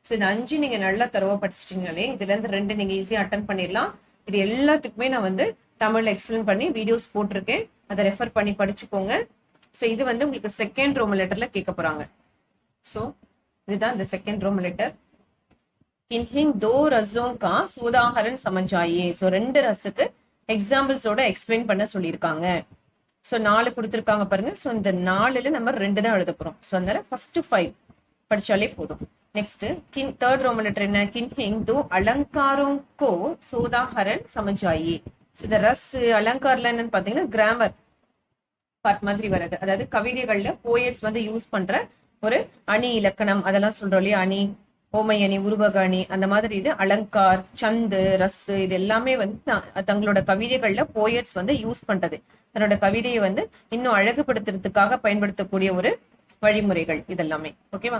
ஸோ இந்த 5 நீங்க நல்லா தரவா படிச்சிட்டீங்கனாலே இதுல இருந்து 2 நீங்க ஈஸியா அட்டன் பண்ணிடலாம். இது எல்லாத்துக்குமே நான் வந்து தமிழ்ல எக்ஸ்பிளைன் பண்ணி வீடியோஸ் போட்டிருக்கேன், அதை ரெஃபர் பண்ணி படிச்சுக்கோங்க. ஸோ இது வந்து உங்களுக்கு செகண்ட் ரோமன் லெட்டர்ல கேட்க போறாங்க. ஸோ இதுதான் இந்த செகண்ட் ரோமன் லெட்டர். கின்ஹிங் தோ ரஸோं का உதாகரணம் சமஞ்சாயே. ஸோ 2 ரஸுக்கு எக்ஸாம்பிள்ஸோட எக்ஸ்பிளைன் பண்ண சொல்லியிருக்காங்க. ஸோ 4 கொடுத்துருக்காங்க பாருங்க. ஸோ இந்த 4ல நம்ம 2 தான் எழுத போறோம். ஸோ அதனால ஃபர்ஸ்ட் 5 படிச்சாலே போதும். நெக்ஸ்ட் தேர்ட் ரோமன் லெட்டர் என்ன? கின்ஹிங் தோ அலங்காரோं को உதாகரணம் சமஞ்சாயே. ஸோ இந்த ரஸ் அலங்கார்ல என்னன்னு பாத்தீங்கன்னா கிராமர் பார்ட் மாதிரி வருது. அதாவது கவிதைகள்ல போயட்ஸ் வந்து யூஸ் பண்ற ஒரு அணி இலக்கணம் அதெல்லாம் சொல்றோம் இல்லையா, அணி, ஓமை அணி, உருவக அணி, அந்த மாதிரி இது அலங்கார், சந்து, ரஸ், இது எல்லாமே வந்து தங்களோட கவிதைகள்ல போயட்ஸ் வந்து யூஸ் பண்றது, தன்னோட கவிதையை வந்து இன்னும் அழகுபடுத்துறதுக்காக பயன்படுத்தக்கூடிய ஒரு வழிமுறைகள் இதெல்லாமே. ஓகேவா?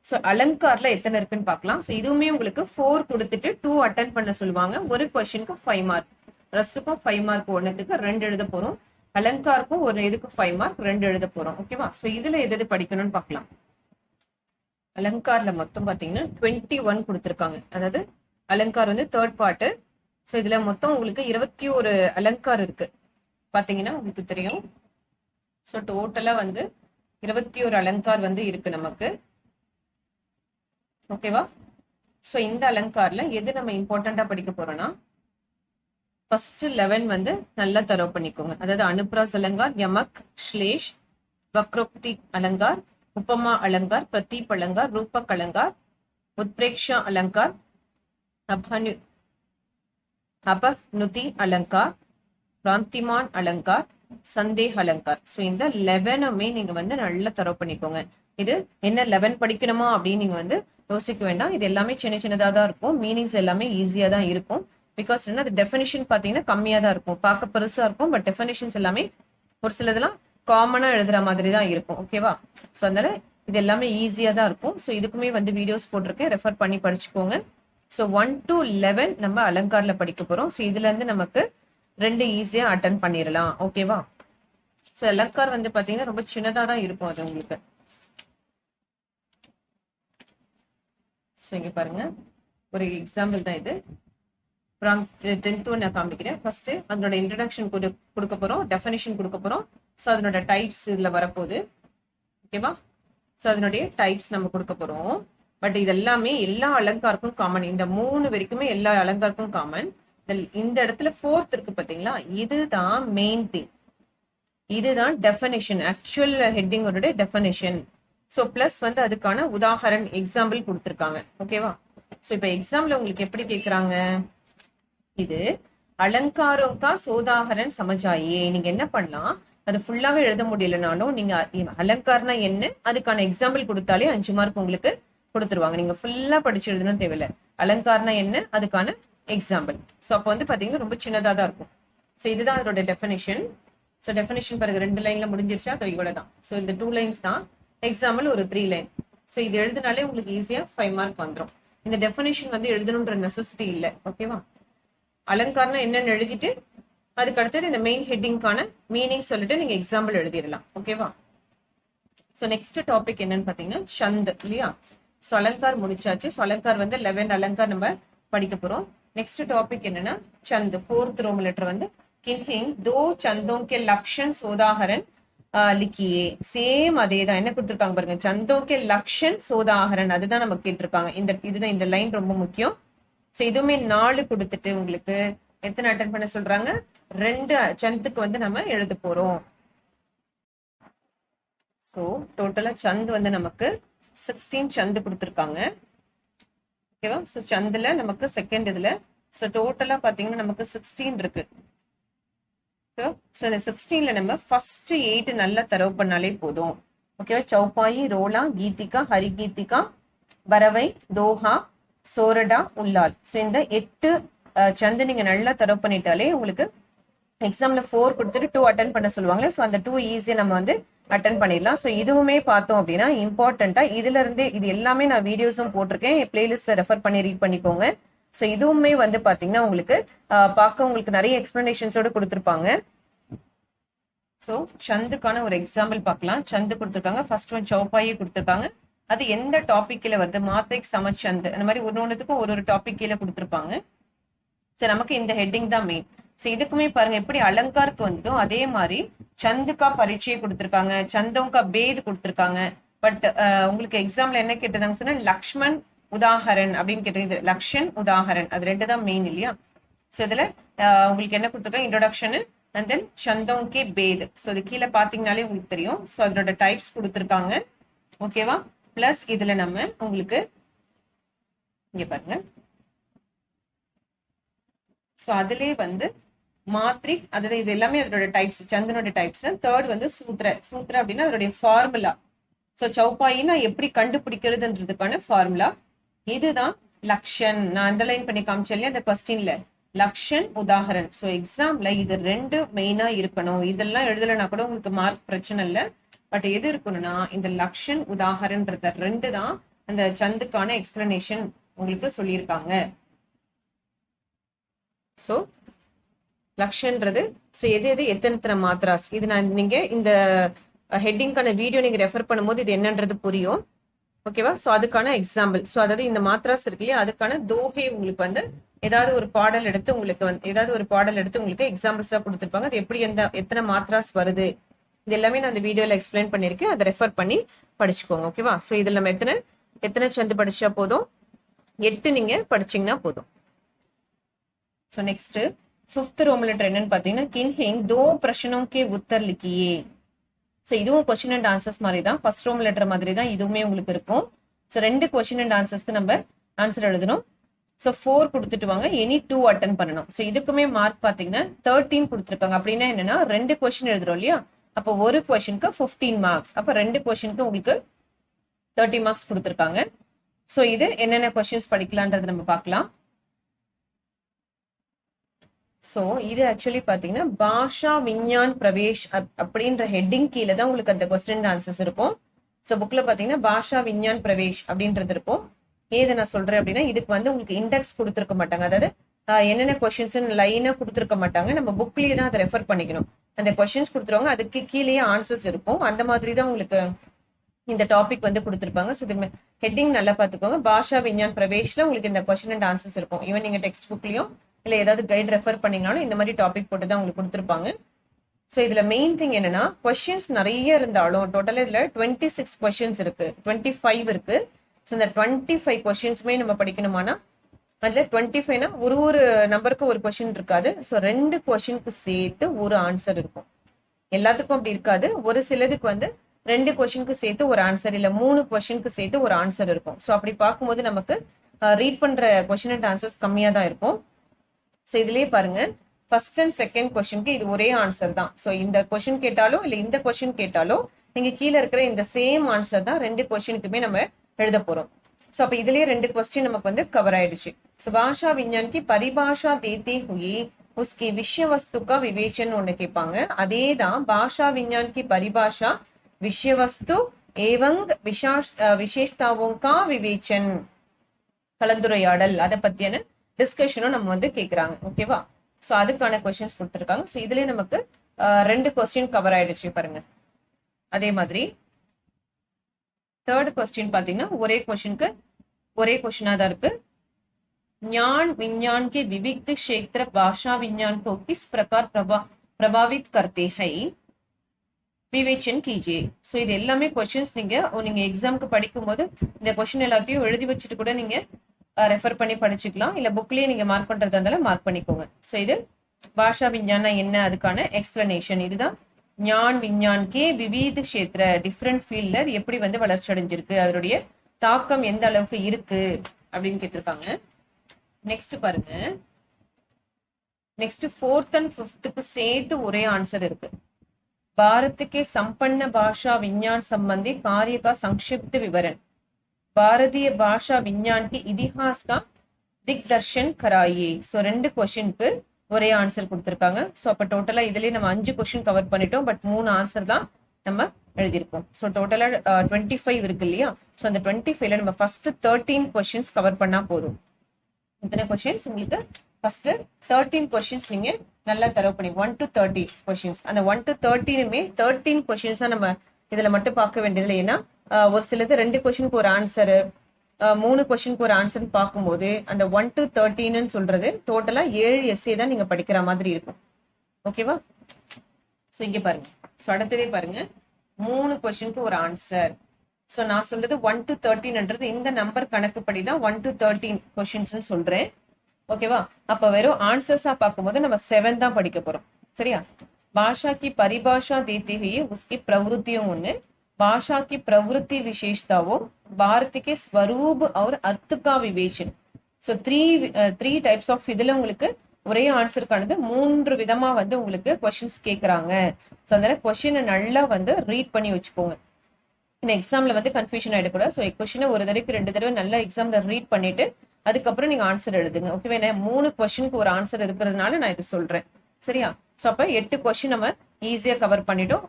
சோ அலங்கார்ல எத்தனை இருக்குன்னு பாக்கலாம். சோ இதுவுமே உங்களுக்கு 4 கொடுத்துட்டு 2 அட்டன் பண்ண சொல்லுவாங்க. ஒரு கொஸ்டினுக்கு 5 மார்க். ரஸ்ஸுக்கும் 5 மார்க், ஒன்னுக்கு 2 எழுத போறோம். அலங்காருக்கும் ஒரு இதுக்கு 5 மார்க், 2 எழுத போறோம். ஓகேவா? சோ இதுல எது படிக்கணும்னு பாக்கலாம். அலங்கார்ல மொத்தம் பாத்தீங்கன்னா 21 கொடுத்திருக்காங்க. அதாவது அலங்கார் வந்து தேர்ட் பார்ட். சோ இதுல மொத்தம் உங்களுக்கு 21 அலங்கார் இருக்கு. பாத்தீங்கன்னா உங்களுக்கு தெரியும். சோ டோட்டலா வந்து 21 அலங்கார் வந்து இருக்கு நமக்கு. ஓகேவா? சோ இந்த அலங்கார்ல எது நம்ம இம்பார்ட்டண்டா படிக்க போறோம்னா ஃபர்ஸ்ட் 11 வந்து நல்லா தரவு பண்ணிக்கோங்க. அதாவது அனுப்ராஸ் அலங்கார், யமக், ஸ்லேஷ், வக்ரோக்தி அலங்கார், உபமா அலங்கார், பிரதீப் அலங்கார், ரூபக் அலங்கார், உத்பிரேக்ஷா அலங்கார், அபஹ்னுதி அலங்கார், பிராந்திமான் அலங்கார், சந்தேக அலங்கார். சோ இந்த 11மே நீங்க வந்து நல்லா தரவு பண்ணிக்கோங்க. இது என்ன 11 படிக்கணுமா அப்படின்னு நீங்க வந்து யோசிக்க வேண்டாம். இது எல்லாமே சின்ன சின்னதா தான் இருக்கும். மீனிங்ஸ் எல்லாமே ஈஸியா தான் இருக்கும். பிகாஸ் என்ன, அது டெஃபினிஷன் பாத்தீங்கன்னா கம்மியா தான் இருக்கும், பார்க்க பெருசா இருக்கும். பட் டெஃபினிஷன்ஸ் எல்லாமே ஒரு சிலதெல்லாம் காமனா எழுதுற மாதிரி தான் இருக்கும். ஓகேவா? சோ அதனால இது எல்லாமே ஈஸியா தான் இருக்கும். சோ இதுக்குமே வந்து வீடியோஸ் போட்டிருக்கேன், ரெஃபர் பண்ணி படிச்சுக்கோங்க. சோ 1 to 11 நம்ம அலங்கார்ல படிக்க போறோம். சோ இதுல இருந்து நமக்கு 2 ஈஸியா அட்டன் பண்ணிடலாம். ஓகேவா? சோ அலங்கார் வந்து பாத்தீங்கன்னா ரொம்ப சின்னதா தான் இருக்கும் அது உங்களுக்கு. சோ இங்க பாருங்க, ஒரு எக்ஸாம்பிள் தான் இது. 10th நான் காமிக்கிறேன். ஃபர்ஸ்ட் அதனோட இன்ட்ரடக்ஷன் கொடுக்க போறோம், டெஃபினிஷன் கொடுக்க போறோம். சோ அதனோட டைப்ஸ் இதுல வரப்போகுது. ஓகேவா? சோ அதனுடைய டைப்ஸ் நம்ம கொடுக்க போறோம். பட் இது எல்லாமே எல்லா அலங்காருக்கும் காமன். இந்த 3 வரைக்குமே எல்லா அலங்காருக்கும் காமன். இந்த இடத்துல 4th இருக்கு பாத்தீங்களா, இதுதான் மெயின் திங். இதுதான் டெஃபினிஷன், ஆக்சுவல் ஹெட்டிங்கோட டெஃபினிஷன். சோ பிளஸ் வந்து அதுக்கான உதாரண எக்ஸாம்பிள் கொடுத்திருக்காங்க. ஓகேவா? சோ இப்ப எக்ஸாம்ல உங்களுக்கு எப்படி கேக்குறாங்க, இது அலங்காரோं का சோதாகரன் சமஜாயே. நீங்க என்ன பண்ணலாம், அது ஃபுல்லாவே எழுத முடியலனாலும் நீங்க அலங்கார்னா என்ன அதுக்கான எக்ஸாம்பிள் கொடுத்தாலே 5 மார்க் உங்களுக்கு கொடுத்துருவாங்க. நீங்க ஃபுல்லா படிச்சு எழுதணும் தேவையில்லை. அலங்கார்னா என்ன அதுக்கான எக்ஸாம்பிள். சோ அப்ப வந்து பாத்தீங்கன்னா ரொம்ப சின்னதா தான் இருக்கும். சோ இதுதான் அதோட டெஃபினிஷன். சோ டெஃபினிஷன் பாருங்க, 2 லைன்ல முடிஞ்சிருச்சா, இவ்வளவுதான். சோ இந்த 2 லைன்ஸ் தான். எக்ஸாம்பிள் ஒரு 3 லைன். சோ இது எழுதினாலே உங்களுக்கு ஈஸியா 5 மார்க் வந்துடும். இந்த டெஃபினிஷன் வந்து எழுதணும்ன்ற நெசசிட்டி இல்ல. ஓகேவா? அலங்காரம்னா என்னன்னு எழுதிட்டு அதுக்கு அடுத்தது இந்த மெயின் ஹெட்டிங்கான மீனிங் சொல்லிட்டு நீங்க எக்ஸாம்பிள் எழுதிடலாம். ஓகேவா? சோ நெக்ஸ்ட் டாபிக் என்னன்னு பாத்தீங்கன்னா சந்த் இல்லையா. சோ அலங்கார் முடிச்சாச்சு. சோ அலங்கார் வந்து 11 அலங்கார் நம்ம படிக்க போறோம். நெக்ஸ்ட் டாபிக் என்னன்னா சந்த். 4th ரோமன் லெட்டர் வந்து கின்ஹிங் दो चंदों के लक्षण सोदाहरण लिखिए. சேம் அதே தான். என்ன கொடுத்திருக்காங்க பாருங்க, चंदों के लक्षण सोदाहरण, அதுதான் நம்ம கேட்டிருக்காங்க. இதுதான் இந்த லைன் ரொம்ப முக்கியம். சோ இதுவுமே 4 கொடுத்துட்டு உங்களுக்கு எத்தனை அட்டன் பண்ண சொல்றாங்க, 2 சந்துக்கு வந்து நம்ம எழுத போறோம். சோ டோட்டலா சந்த் வந்து நமக்கு 16 சந்து கொடுத்திருக்காங்க. ஓகேவா? சோ சந்துல நமக்கு செகண்ட் இதுல சோ டோட்டலா பாத்தீங்கன்னா நமக்கு 16 இருக்கு. சோ இந்த 16ல நம்ம ஃபர்ஸ்ட் 8 நல்லா தரவு பண்ணாலே போதும். ஓகேவா. சௌபாயி, ரோலா, கீதிகா, ஹரிகீதிகா, பரவை, தோஹா, சோரடா, உல்லால். ஸோ இந்த 8 சந்து நீங்க நல்லா தரவு பண்ணிட்டாலே உங்களுக்கு எக்ஸாம்ல 4 கொடுத்துட்டு 2 அட்டன் பண்ண சொல்லுவாங்க. ஸோ அந்த 2 ஈஸியா நம்ம வந்து அட்டன் பண்ணிடலாம். ஸோ இதுவுமே பார்த்தோம் அப்படின்னா இம்பார்ட்டண்டா இதுல இருந்து இது எல்லாமே நான் வீடியோஸும் போட்டிருக்கேன், பிளேலிஸ்ட்ல ரெஃபர் பண்ணி ரீட் பண்ணிக்கோங்க. ஸோ இதுவுமே வந்து பாத்தீங்கன்னா உங்களுக்கு பார்க்க உங்களுக்கு நிறைய எக்ஸ்பிளனேஷன்ஸோட கொடுத்துருப்பாங்க. ஸோ சந்துக்கான ஒரு எக்ஸாம்பிள் பார்க்கலாம். சந்து கொடுத்துருக்காங்க. ஃபர்ஸ்ட் ஒன் சௌபாயி கொடுத்துருக்காங்க. அது எந்த டாபிக் கீழே வருது, மாத்திரைக் சமச்சந்து, அந்த மாதிரி ஒன்னொன்னுக்கும் ஒரு டாபிக் கீழே கொடுத்துருப்பாங்க. சரி, நமக்கு இந்த ஹெட்டிங் தான் மெயின். ஸோ இதுக்குமே பாருங்க எப்படி அலங்காருக்கு வந்துடும் அதே மாதிரி சந்துக்கா பரீட்சையை கொடுத்துருக்காங்க, சந்தோங்கா பேது கொடுத்துருக்காங்க. பட் உங்களுக்கு எக்ஸாம்ல என்ன கேட்டதாங்க சொன்னா லக்ஷ்மண் உதாகரன் அப்படின்னு கேட்டது. லக்ஷன் உதாகரன் அது 2 தான் மெயின் இல்லையா. ஸோ இதுல உங்களுக்கு என்ன கொடுத்துருக்காங்க, இன்ட்ரோடக்ஷன் அண்ட் தென் சந்தோங்கே பேது. ஸோ இது கீழே பாத்தீங்கன்னாலே உங்களுக்கு தெரியும். ஸோ அதோட டைப்ஸ் கொடுத்துருக்காங்க. ஓகேவா. பிளஸ் இதுல நம்ம உங்களுக்கு இங்க பாருங்க. ஸோ அதுலேயே வந்து மாத்ரிக், அதாவது இது எல்லாமே அதோட டைப்ஸ், சந்தனோட டைப்ஸ். தேர்ட் வந்து சூத்ர. சூத்ர அப்படின்னா அதோடைய ஃபார்முலா. ஸோ சௌபாயினா எப்படி கண்டுபிடிக்கிறதுன்றதுக்கான ஃபார்முலா. இதுதான் லக்ஷன். நான் அண்டர்லைன் பண்ணி காமிச்சேன் அந்த கொஸ்டின்ல, லக்ஷன் உதாகரன். ஸோ எக்ஸாம்ல இது 2 மெயினா இருக்கணும். இதெல்லாம் எழுதலைன்னா கூட உங்களுக்கு மார்க் பிரச்சனை இல்லை. பட் எது இருக்கணும்னா இந்த லக்ஷன் உதாகரன்றது 2 தான் அந்த சந்துக்கான எக்ஸ்பிளனேஷன் உங்களுக்கு சொல்லியிருக்காங்க. ஸோ லக்ஷன்றது ஸோ எது எத்தனை மாத்ராஸ், இது நான் நீங்க இந்த ஹெட்டிங்கான வீடியோ நீங்க ரெஃபர் பண்ணும்போது இது என்னன்றது புரியும். ஓகேவா. ஸோ அதுக்கான எக்ஸாம்பிள். ஸோ அதாவது இந்த மாத்ராஸ் இருக்கு இல்லையா, அதுக்கான தோஹே உங்களுக்கு வந்து ஏதாவது ஒரு பாடல் எடுத்து உங்களுக்கு எக்ஸாம்பிள்ஸா கொடுத்துருப்பாங்க. அது எப்படி எத்தனை மாத்ராஸ் வருது இது எல்லாமே நான் அந்த வீடியோல எக்ஸ்பிளைன் பண்ணிருக்கேன். அதை ரெஃபர் பண்ணி படிச்சுக்கோங்க. ஓகேவா. ஸோ இதுல நம்ம எத்தனை சந்து படிச்சா போதும், 8 நீங்க படிச்சீங்கன்னா போதும். So next 5th Roman letter என்னன்னு பாத்தீங்கன்னா கின்ஹிங் दो प्रश्नों के उत्तर लिखिए. ஸோ இதுவும் கொஸ்டின் அண்ட் ஆன்சர்ஸ் மாதிரி தான், ஃபர்ஸ்ட் ரோமன் லெட்டர் மாதிரி தான் இதுவுமே உங்களுக்கு இருக்கும். ஸோ 2 கொஸ்டின் அண்ட் ஆன்சர்ஸ்க்கு நம்ம ஆன்சர் எழுதணும். ஸோ 4 கொடுத்துட்டு வாங்க, எனி 2 அட்டன் பண்ணணும். ஸோ இதுக்குமே மார்க் பாத்தீங்கன்னா 13 கொடுத்துருக்காங்க. அப்படின்னா என்னன்னா 2 கொஸ்டின் எழுதுறோம் இல்லையா, அப்போ ஒரு கொஸ்டினுக்கு 15 மார்க்ஸ், அப்ப 2 கொஸ்டினுக்கு உங்களுக்கு 30 மார்க்ஸ் கொடுத்துருக்காங்க. ஸோ இது என்னென்ன கொஸ்டின்ஸ் படிக்கலான்றது நம்ம பார்க்கலாம். ஸோ இது ஆக்சுவலி பாத்தீங்கன்னா பாஷா விஞ்ஞான் பிரவேஷ் அப்படின்ற ஹெட்டிங் கீழே தான் உங்களுக்கு அந்த கொஸ்டின் ஆன்சர்ஸ் இருக்கும். ஸோ புக்ல பாத்தீங்கன்னா பாஷா விஞ்ஞான் பிரவேஷ் அப்படின்றது இருக்கும். ஏது நான் சொல்றேன் அப்படின்னா இதுக்கு வந்து உங்களுக்கு இண்டெக்ஸ் கொடுத்துருக்க மாட்டாங்க, அதாவது என்னென்ன கொஸ்டின்ஸ் லைனா கொடுத்துருக்க மாட்டாங்க. நம்ம புக்லயே தான் அதை ரெஃபர் பண்ணிக்கணும். அந்த கொஸ்டின்ஸ் கொடுத்துருவாங்க, அதுக்கு கீழேயே ஆன்சர்ஸ் இருக்கும். அந்த மாதிரி தான் உங்களுக்கு இந்த டாபிக் வந்து கொடுத்துருப்பாங்க. ஸோ இது ஹெட்டிங் நல்லா பார்த்துக்கோங்க. பாஷா விஞ்ஞான் பிரவேஷ்ல உங்களுக்கு இந்த கொஸ்டின் அண்ட் ஆன்சர்ஸ் இருக்கும். ஈவன் நீங்க டெக்ஸ்ட் புக்லயும் இல்ல ஏதாவது கைட் ரெஃபர் பண்ணீங்கனாலும் இந்த மாதிரி டாபிக் போட்டு தான் உங்களுக்கு கொடுத்துருப்பாங்க. ஸோ இதுல மெயின் திங் என்னன்னா கொஸ்டின்ஸ் நிறைய இருந்தாலும் டோட்டலா இதுல 26 கொஸ்டின்ஸ் இருக்கு, 25 இருக்கு. ஸோ இந்த 25 கொஸ்டின்ஸுமே நம்ம படிக்கணுமானா அதுல 25னா ஒரு நம்பருக்கு ஒரு கொஸ்டின் இருக்காது. ஸோ 2 கொஸ்டினுக்கு சேர்த்து ஒரு ஆன்சர் இருக்கும். எல்லாத்துக்கும் அப்படி இருக்காது. ஒரு சிலதுக்கு வந்து 2 கொஸ்டினுக்கு சேர்த்து ஒரு ஆன்சர், இல்ல 3 கொஸ்டினுக்கு சேர்த்து ஒரு ஆன்சர் இருக்கும். ஸோ அப்படி பார்க்கும்போது நமக்கு ரீட் பண்ற கொஸ்டின் அண்ட் ஆன்சர்ஸ் கம்மியா தான் இருக்கும். ஸோ இதுலயே பாருங்க ஃபர்ஸ்ட் அண்ட் செகண்ட் கொஸ்டினுக்கு இது ஒரே ஆன்சர் தான். ஸோ இந்த கொஸ்டின் கேட்டாலும் இல்ல இந்த கொஸ்டின் கேட்டாலும் நீங்க கீழே இருக்கிற இந்த சேம் ஆன்சர் தான் 2 கொஸ்டினுக்குமே நம்ம எழுத போறோம். ஸோ அப்ப இதுலயே 2 கொஸ்டின் நமக்கு வந்து கவர் ஆயிடுச்சு. ஸோ பாஷா விஞ்ஞான் की परिभाषा देते हुए उसकी विषय वस्तु का विवेचन ஒண்ணு கேட்பாங்க. அதே தான் பாஷா விஞ்ஞான் की परिभाषा विषय वस्तु एवं विशेषताओं का विवेचन, கலந்துரையாடல், அதை பத்தியான டிஸ்கஷனும் நம்ம வந்து கேக்குறாங்க. ஓகேவா. சோ அதுக்கான கொஸ்டின்ஸ் கொடுத்துருக்காங்க. சோ இதுலயே நமக்கு 2 கொஸ்டின் கவர் ஆயிடுச்சு பாருங்க. அதே மாதிரி தேர்ட் கொஸ்டின் பாத்தீங்கன்னா ஒரே கொஸ்டினா தான் இருக்கு. ज्ञान विज्ञान के विविध क्षेत्र भाषा विज्ञान को किस प्रकार प्रभावित करते हैं, विवेचन कीजिए. सो இது எல்லாமே கொஸ்டின்ஸ் நீங்க எக்ஸாம்க்கு படிக்கும் போது இந்த கொஸ்டின் எல்லாத்தையும் எழுதி வச்சுட்டு கூட நீங்க ரெஃபர் பண்ணி படிச்சுக்கலாம், இல்ல புக்லயே நீங்க மார்க் பண்றதா இருந்தாலும் மார்க் பண்ணிக்கோங்க. சோ இது பாஷா விஞ்ஞானா என்ன அதுக்கான எக்ஸ்பிளனேஷன். இதுதான் ஞான் விஞ்ஞான் கே விவித கஷேத்திர, டிஃப்ரெண்ட் ஃபீல்ட்ல எப்படி வந்து வளர்ச்சி அடைஞ்சிருக்கு, அதனுடைய தாக்கம் எந்த அளவுக்கு இருக்கு அப்படின்னு கேட்டிருக்காங்க. நெக்ஸ்ட் பாருங்க, நெக்ஸ்ட் 4th and 5th சேர்த்து ஒரே ஆன்சர் இருக்கு. भारत के संपन्न भाषा विज्ञान संबंधी कार्य का संक्षिप्त विवरण, பாரதிய பாஷா விஞ்ஞான் की इतिहास का दिग्दर्शन कराइए. சோ 2 क्वेश्चनக்கு ஒரே ஆன்சர் கொடுத்திருக்காங்க. சோ அப்ப டோட்டலா இதுலயே நம்ம 5 क्वेश्चन கவர் பண்ணிட்டோம். பட் 3 ஆன்சர் தான் நம்ம எழுதியிருக்கோம். சோ டோட்டலா 25 இருக்கு இல்லையா? சோ அந்த 25ல நம்ம ஃபர்ஸ்ட் 13 क्वेश्चंस கவர் பண்ணா போதும். இத்தனை क्वेश्चंस உங்களுக்கு ஃபர்ஸ்ட் 13 क्वेश्चंस நீங்க நல்லா தரவு பண்ணி 1 to 30 क्वेश्चंस. அந்த 1 to 13மே 13 क्वेश्चंஸா நம்ம இதுல மட்டும் பார்க்க வேண்டியது. ஏன்னா ஒரு சிலது 2 क्वेश्चनக்கு ஒரு ஆன்சர், 3 क्वेश्चनக்கு ஒரு ஆன்சர் பார்க்கும்போது அந்த 1 to 13 சொல்றது டோட்டலா 7 எஸ்ஏ தான் நீங்க படிக்கிற மாதிரி இருக்கும். ஓகேவா? சோ இங்க பாருங்க. சோ அடுத்ததே பாருங்க, 3 क्वेश्चनக்கு ஒரு ஆன்சர். சோ நான் சொல்றது 1 to 13ன்றது இந்த நம்பர் கணக்குப்படி தான் 1 to 13 क्वेश्चंस சொல்றேன். ஓகேவா? அப்ப வெறும் ஆன்சர்ஸா பார்க்கும்போது நம்ம 7 தான் படிக்க போறோம். சரியா? भाषा की परिभाषा देते हुए उसकी प्रवृत्तियों ஒண்ணு, भाषा की प्रवृत्ति विशेषताओं, भारत के स्वरूप और अर्थ का विवेचन. सो 3 டைப்ஸ் ஆஃப் இதுல உங்களுக்கு ஒரே ஆன்சருக்கானது 3 விதமா வந்து உங்களுக்கு क्वेश्चंस கேக்குறாங்க. சோ அதனால क्वेश्चन நல்லா வந்து ரீட் பண்ணி வச்சுக்கோங்க. இந்த எக்ஸாம்ல வந்து கன்ஃபியூஷன் ஆயிடக்கூடாது. ஸோ क्वेश्चन ஒரு தடவைக்கு 2 தடவை நல்லா எக்ஸாம்ல ரீட் பண்ணிட்டு அதுக்கப்புறம் நீங்க ஆன்சர் எழுதுங்க. ஓகேவா? 3 क्वेश्चनக்கு ஒரு ஆன்சர் இருக்கிறதுனால நான் இது சொல்றேன். சரியா? சோ அப்ப 8 क्वेश्चन நம்ம ஈஸியா கவர் பண்ணிட்டோம்.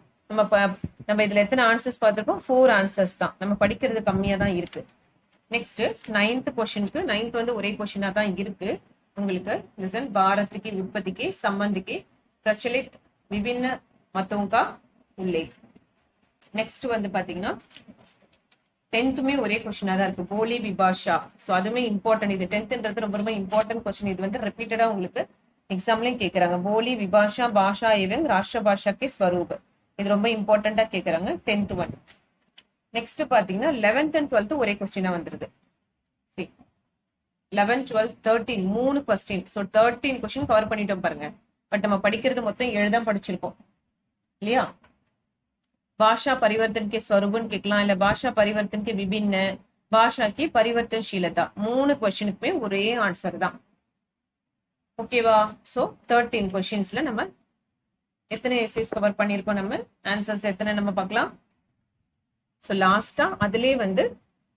நம்ம இதுல எத்தனை ஆன்சர்ஸ் பார்த்திருக்கோம்? 4 ஆன்சர்ஸ் தான். நம்ம படிக்கிறது கம்மியா தான் இருக்கு. நெக்ஸ்ட் 9th क्वेश्चनக்கு 9th வந்து ஒரே क्वेश्चना தான் இருக்கு உங்களுக்கு. லிசன், भारत की विपत्ति के संबंध के प्रचलित विभिन्न मतों का उल्लेख. நெக்ஸ்ட் வந்து பாத்தீங்கன்னா 10th ஒரே क्वेश्चना தான் இருக்கு, போலி விபாஷா. சோ அதுமே இம்பார்ட்டன்ட். இது 10thன்றது ரொம்ப ரொம்ப இம்பார்ட்டன்ட் क्वेश्चन. இது வந்து ரிப்பீட்டடா உங்களுக்கு எக்ஸாம்லயும் கேக்குறாங்க. போலி விபாஷா பாஷா एवं राष्ट्र भाषा के स्वरूप. இது ரொம்ப இம்பார்ட்டன்டா கேக்குறாங்க 10th ஒன். நெக்ஸ்ட் பாத்தீங்கன்னா 11th and 12th ஒரே क्वेश्चना வந்துருது. 11, 12, 13 3 क्वेश्चन. சோ 13 क्वेश्चन கவர் பண்ணிட்டோம் பாருங்க. பட் நம்ம படிக்கிறது மொத்தம் 7 தான் படிச்சிருக்கோம் இல்லையா? भाषा परिवर्तन के स्वरूपन கேட்கலாம், இல்ல भाषा परिवर्तन के विभिन्न, भाषा की परिवर्तनशीलता. 3 क्वेश्चனுக்குமே ஒரே ஆன்சர் தான். ஓகேவா? சோ 13 क्वेश्चंसல நம்ம எத்தனை எஸ்ஏஸ் கவர் பண்ணிருக்கோம்? நம்ம ஆன்சர்ஸ் எத்தனை நம்ம பார்க்கலாம். சோ லாஸ்டா அதுலயே வந்து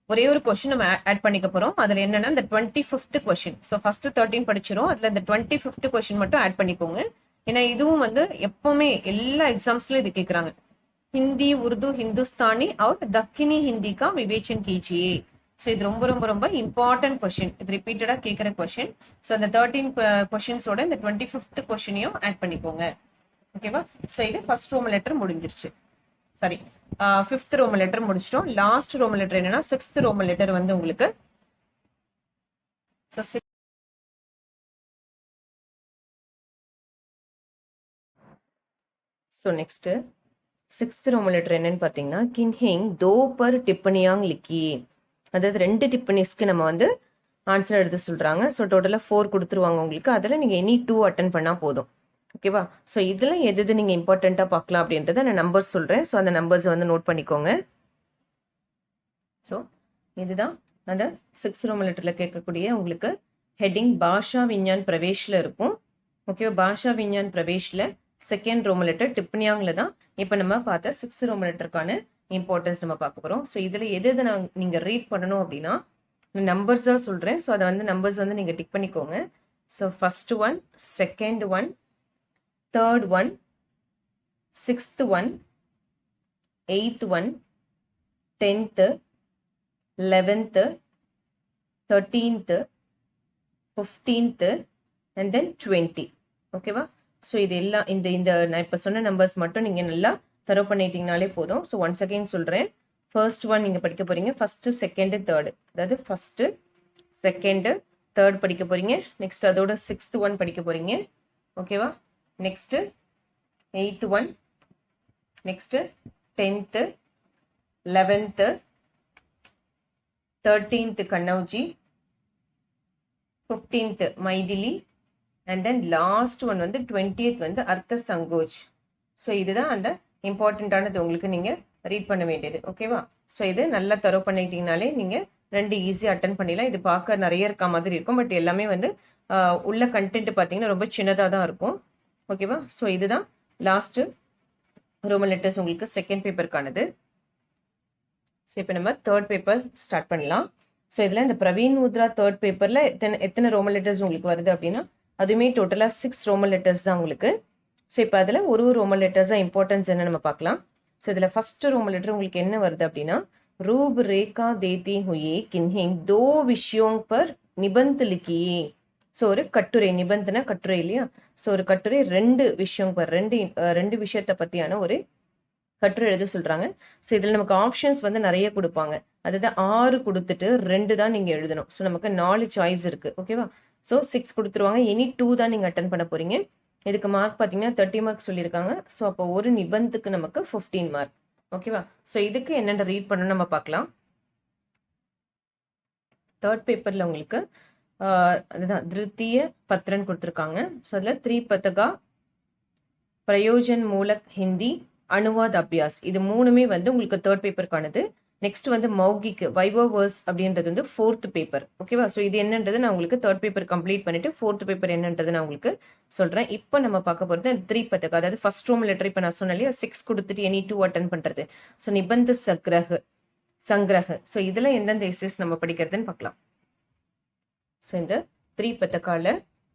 ஒரே ஒரு क्वेश्चन நம்ம ஆட் பண்ணிக்க போறோம். அதுல என்னன்னா இந்த 25th क्वेश्चन. So first 13 படிச்சிரோம். அதுல இந்த 25th क्वेश्चन மட்டும் ஆட் பண்ணிக்கோங்க. ஏன்னா இதுவும் வந்து எப்பவுமே எல்லா எக்ஸாம்ஸ்லயும் இது கேக்குறாங்க. हिंदी, उर्दू, हिंदुस्तानी और दक्षिणी हिंदी का विवेचन कीजिए. सो இது ரொம்ப ரொம்ப ரொம்ப இம்பார்ட்டன்ட் क्वेश्चन. இது ரிப்பீட்டடா கேக்குற क्वेश्चन. சோ அந்த 13 क्वेश्चंसோட இந்த 25th क्वेश्चனையும் ஆட் பண்ணிக்கோங்க. ஓகேவா? சோ இது ஃபர்ஸ்ட் ரோமன் லெட்டர் முடிஞ்சிருச்சு. சரி, 5th ரோமன் லெட்டர் முடிச்சிட்டோம். லாஸ்ட் ரோமன் லெட்டர் என்னன்னா 6th ரோமன் லெட்டர் வந்து உங்களுக்கு. So next 6th Roman letter என்னன்னு பாத்தீங்கன்னா, கின்ஹிங் दो पर टिप्पणियां लिखिए. அதாவது 2 டிப்பனிஸ்க்கு நம்ம வந்து ஆன்சர் எழுத சொல்றாங்க. சோ டோட்டலா 4 கொடுத்துருவாங்க உங்களுக்கு. அதுல நீங்க எனி 2 அட்டென்ட் பண்ணா போதும். ஓகேவா? சோ இதுல எது நீங்க இம்பார்ட்டன்ட்டா பார்க்கலாம் அப்படின்றத நான் நம்பர்ஸ் சொல்றேன். சோ அந்த நம்பர்ஸ் வந்து நோட் பண்ணிக்கோங்க. சோ இதுதான் அந்த 6th ரோமன் லெட்டர்ல கேட்கக்கூடிய உங்களுக்கு ஹெட்டிங் பாஷா விஞ்ஞான் பிரவேஷ்ல இருக்கும். ஓகேவா? பாஷா விஞ்ஞான் பிரவேஷ்ல செகண்ட் ரோமன் லெட்டர் டிப்னியாங்ல தான் இப்ப நம்ம பார்த்த 6th ரோமன் லெட்டருக்கான இம்பார்ட்டன்ஸ் நம்ம பார்க்க போறோம். சோ இதுல எது நீங்க ரீட் பண்ணணும் அப்படின்னா நம்பர்ஸா சொல்றேன். சோ அதை வந்து நம்பர்ஸ் வந்து நீங்க டிக் பண்ணிக்கோங்க. So first one, second one, third one, 6th one, 8th one, 10th, 11th, 13th, 15th and then 20. ஓகேவா? சோ இது எல்லாம் இந்த நான் இப்ப சொன்ன நம்பர்ஸ் மட்டும் நீங்க நல்லா தரவு பண்ணிட்டீங்கனாலே போதும். சோ ஒன்ஸ் அகைன் சொல்றேன். ஃபர்ஸ்ட் ஒன் நீங்க படிக்க போறீங்க. First, second, third. அதாவது ஃபர்ஸ்ட், செகண்ட், தேர்ட் படிக்க போறீங்க. நெக்ஸ்ட் அதோட 6th ஒன் படிக்க போறீங்க. ஓகேவா? Next 8th one, next 10th, 11th, 13th Kannauji, 15th Maithili and then last one வந்து 20th வந்து அர்த்த சங்கோஜ். ஸோ இதுதான் அந்த இம்பார்ட்டன்டானது உங்களுக்கு நீங்க ரீட் பண்ண வேண்டியது. ஓகேவா? ஸோ இது நல்லா தரவு பண்ணிட்டீங்கனாலே நீங்க 2 ஈஸியா அட்டன் பண்ணிடலாம். இது பார்க்க நிறைய இருக்க மாதிரி இருக்கும். பட் எல்லாமே வந்து உள்ள கண்டென்ட் பார்த்தீங்கன்னா ரொம்ப சின்னதாக தான் இருக்கும். ஓகேவா? ஸோ இதுதான் லாஸ்ட் ரோமன் லெட்டர்ஸ் உங்களுக்கு செகண்ட் பேப்பருக்கானது. ஸோ இப்போ நம்ம தேர்ட் பேப்பர் ஸ்டார்ட் பண்ணலாம். ஸோ இதில் இந்த பிரவீன் முத்ரா தேர்ட் பேப்பரில் எத்தனை ரோமன் லெட்டர்ஸ் உங்களுக்கு வருது அப்படின்னா அதுவுமே டோட்டலாக 6 ரோமன் லெட்டர்ஸ் தான் உங்களுக்கு. ஸோ இப்போ அதில் ஒரு ரோமன் லெட்டர்ஸாக இம்பார்ட்டன்ஸ் என்ன நம்ம பார்க்கலாம். ஸோ இதில் ஃபர்ஸ்ட் ரோமன் லெட்டர் உங்களுக்கு என்ன வருது அப்படின்னா ரூப் ரேகா தேதி ஹுயே கின்ஹிங் தோ விஷயோங் பர் நிபந்த் லிக்கியே. ஸோ ஒரு கட்டுரை, நிபந்தன கட்டுரை இல்லையா. ஸோ ஒரு கட்டுரை 2 விஷயம் பர் ரெண்டு விஷயத்தை பற்றியான ஒரு கட்டுரை எழுத சொல்றாங்க. ஸோ இதில் நமக்கு ஆப்ஷன்ஸ் வந்து நிறைய கொடுப்பாங்க. அதுதான் 6 கொடுத்துட்டு 2 தான் நீங்க எழுதணும். ஸோ நமக்கு 4 சாய்ஸ் இருக்கு. ஓகேவா. ஸோ 6 கொடுத்துருவாங்க. இனி 2 தான் நீங்க அட்டன் பண்ண போறீங்க. இதுக்கு மார்க் பார்த்தீங்கன்னா 30 மார்க் சொல்லியிருக்காங்க. ஸோ அப்போ ஒரு நிபந்துக்கு நமக்கு 15 மார்க். ஓகேவா. ஸோ இதுக்கு என்னென்ன ரீட் பண்ணணும் நம்ம பார்க்கலாம். தேர்ட் பேப்பர்ல உங்களுக்கு அதுதான் திருத்திய பத்திரன் கொடுத்துருக்காங்க. ஸோ அதில் 3 பத்தகா, பிரயோஜன் மூலக் ஹிந்தி, அனுவாத் அபியாஸ், இது 3மே வந்து உங்களுக்கு தேர்ட் பேப்பருக்கானது. நெக்ஸ்ட் வந்து மௌகிக் வைவோவர்ஸ் அப்படின்றது வந்து 4th பேப்பர். ஓகேவா. ஸோ இது என்னன்றது நான் உங்களுக்கு தேர்ட் பேப்பர் கம்ப்ளீட் பண்ணிட்டு 4th பேப்பர் என்னன்றது நான் உங்களுக்கு சொல்றேன். இப்போ நம்ம பார்க்க போறது 3 பத்தகா, அதாவது ஃபர்ஸ்ட் ரோமன் லெட்டர். இப்போ நான் சொன்னேன் 6 கொடுத்துட்டு எனி 2 அட்டன் பண்றது. ஸோ நிபந்த சங்கிரக. ஸோ இதுல எந்தெந்த எஸ்எஸ் நம்ம படிக்கிறதுன்னு பார்க்கலாம். ஸோ இந்த 3 பத்தகால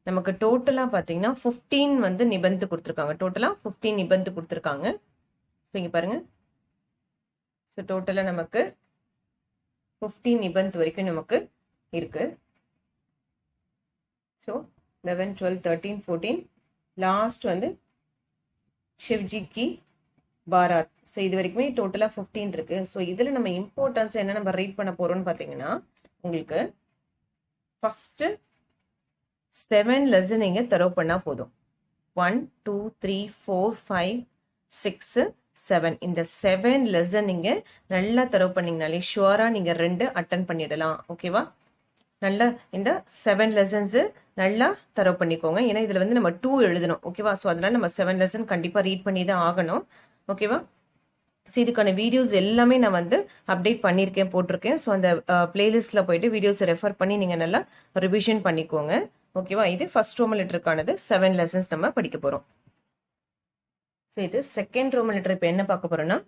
நமக்கு டோட்டலா பாத்தீங்கன்னா 15 வந்து நிபந்து கொடுத்துருக்காங்க. டோட்டலா 15 நிபந்து கொடுத்துருக்காங்க. ஸோ இங்க பாருங்க. ஸோ டோட்டலா நமக்கு 15 நிபந்த் வரைக்கும் நமக்கு இருக்கு. ஸோ 11, 12, 13, 14 லாஸ்ட் வந்து ஷிவ்ஜி கி பாராத். ஸோ இது வரைக்குமே டோட்டலா 15 இருக்கு. ஸோ இதுல நம்ம இம்பார்ட்டன்ஸ் என்ன நம்ம ரீட் பண்ண போறோம்னு பாத்தீங்கன்னா உங்களுக்கு ஃபர்ஸ்ட் 7 லெசன் நீங்க தரவு பண்ணா போதும். 1, 2, 3, 4, 5, 6, 7 இந்த 7 லெசன் நீங்க நல்லா தரவு பண்ணீங்கனாலே ஷுவரா நீங்க 2 அட்டன் பண்ணிடலாம். ஓகேவா. நல்லா இந்த 7 லெசன்ஸ் நல்லா தரவு பண்ணிக்கோங்க. ஏன்னா இதுல வந்து நம்ம 2 எழுதணும். ஓகேவா. ஸோ அதனால நம்ம 7 லெசன் கண்டிப்பா ரீட் பண்ணி தான் ஆகணும். ஓகேவா. ஸோ இதுக்கான வீடியோஸ் எல்லாமே நான் வந்து அப்டேட் பண்ணியிருக்கேன், போட்டிருக்கேன். ஸோ அந்த பிளேலிஸ்ட்ல போயிட்டு வீடியோஸ் ரெஃபர் பண்ணி நீங்க நல்லா ரிவிஷன் பண்ணிக்கோங்க. ஓகேவா. இது ஃபர்ஸ்ட் ரோமன் லெட்டருக்கானது 7 லெசன்ஸ் நம்ம படிக்க போறோம். ஸோ இது செகண்ட் ரோமன் லெட்டர். இப்போ என்ன பார்க்க போறோம்னா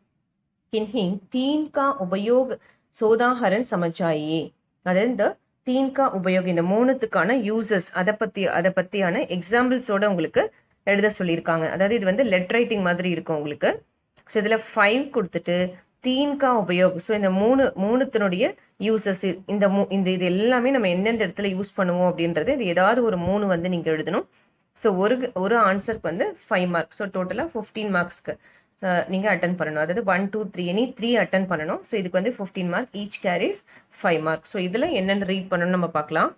கின்ஹிங் தீன் கா உபயோக் சோதாஹரன் சமச்சாயே. அதாவது இந்த தீன் கா உபயோக் இந்த 3த்துக்கான யூசஸ் அதை பத்தியான எக்ஸாம்பிள்ஸோட உங்களுக்கு எழுத சொல்லியிருக்காங்க. அதாவது இது வந்து லெட்டர் ரைட்டிங் மாதிரி இருக்கும் உங்களுக்கு. ஸோ இதுல 5 கொடுத்துட்டு தீன் கா உபயோக். ஸோ இந்த மூணுத்தினுடைய யூசஸ் இந்த இது எல்லாமே நம்ம எந்தெந்த இடத்துல யூஸ் பண்ணுவோம் அப்படின்றது இது ஏதாவது ஒரு 3 வந்து நீங்க எழுதணும். ஸோ ஒரு ஆன்சருக்கு வந்து 5 மார்க். ஸோ டோட்டலா 15 மார்க்ஸ்க்கு நீங்க அட்டன் பண்ணணும். அதாவது 1, 2, 3 எனி 3 அட்டன் பண்ணணும். ஸோ இதுக்கு வந்து 15 mark. Each carries 5 mark. So இதுல என்னென்ன ரீட் பண்ணணும் நம்ம பார்க்கலாம்.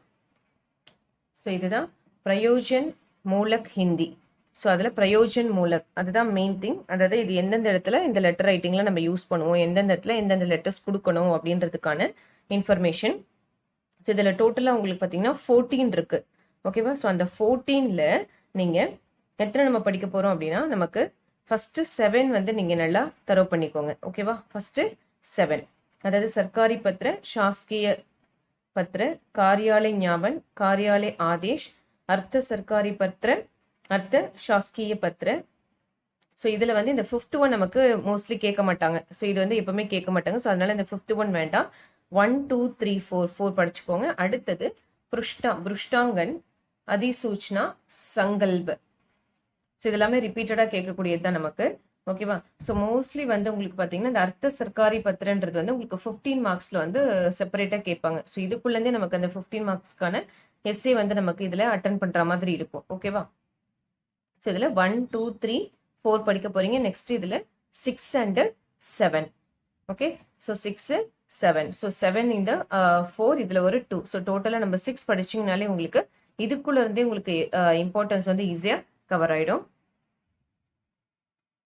ஸோ இதுதான் பிரயோஜன் மூலக் ஹிந்தி. ஸோ அதில் பிரயோஜன் மூலக் அதுதான் மெயின் திங். அதாவது இது எந்தெந்த இடத்துல இந்த லெட்டர் ரைட்டிங்ல நம்ம யூஸ் பண்ணுவோம், எந்தெந்த இடத்துல எந்தெந்த லெட்டர்ஸ் கொடுக்கணும் அப்படின்றதுக்கான இன்ஃபர்மேஷன். ஸோ இதில் டோட்டலாக உங்களுக்கு பார்த்தீங்கன்னா 14 இருக்கு. ஓகேவா. ஸோ அந்த 14ல நீங்க எத்தனை நம்ம படிக்க போறோம் அப்படின்னா நமக்கு ஃபர்ஸ்ட் 7 வந்து நீங்க நல்லா தரவு பண்ணிக்கோங்க. ஓகேவா. ஃபர்ஸ்ட் 7 அதாவது சர்க்காரி பத்திர, சாஸ்கிய பத்திர, காரியாலய ஞாபன், காரியாலய ஆதேஷ், அர்த்த சர்க்காரி பத்திர, அர்த்த சாஸ்கிய பத்திர. ஸோ இதுல வந்து இந்த 5th ஒன் நமக்கு மோஸ்ட்லி கேட்க மாட்டாங்க. ஸோ இது வந்து எப்பவுமே கேட்க மாட்டாங்க. ஸோ அதனால இந்த 5th ஒன் வேண்டாம். 1, 2, 3, 4 படிச்சுக்கோங்க. அடுத்தது புருஷ்டாங்கன், அதிசூச்சனா, சங்கல்ப. ஸோ இதெல்லாமே ரிப்பீட்டடா கேட்கக்கூடியது தான் நமக்கு. ஓகேவா. ஸோ மோஸ்ட்லி வந்து உங்களுக்கு பாத்தீங்கன்னா இந்த அர்த்த சர்க்காரி பத்திரன்றது வந்து உங்களுக்கு 15 மார்க்ஸ்ல வந்து செப்பரேட்டா கேட்பாங்க. ஸோ இதுக்குள்ளேருந்தே நமக்கு அந்த 15 மார்க்ஸ்க்கான எஸ்ஏ வந்து நமக்கு இதுல அட்டன் பண்ற மாதிரி இருக்கும். ஓகேவா. ஸோ இதுல 1, 2, 3, 4 படிக்க போறீங்க. நெக்ஸ்ட் இதுல 6 and 7. ஓகே. ஸோ 6, 7. ஸோ 7 இந்த 4 இதுல ஒரு 2. ஸோ டோட்டலா நம்ம 6 படிச்சீங்கனாலே உங்களுக்கு இதுக்குள்ள இருந்தே உங்களுக்கு இம்பார்ட்டன்ஸ் வந்து ஈஸியா கவர் ஆயிடும்.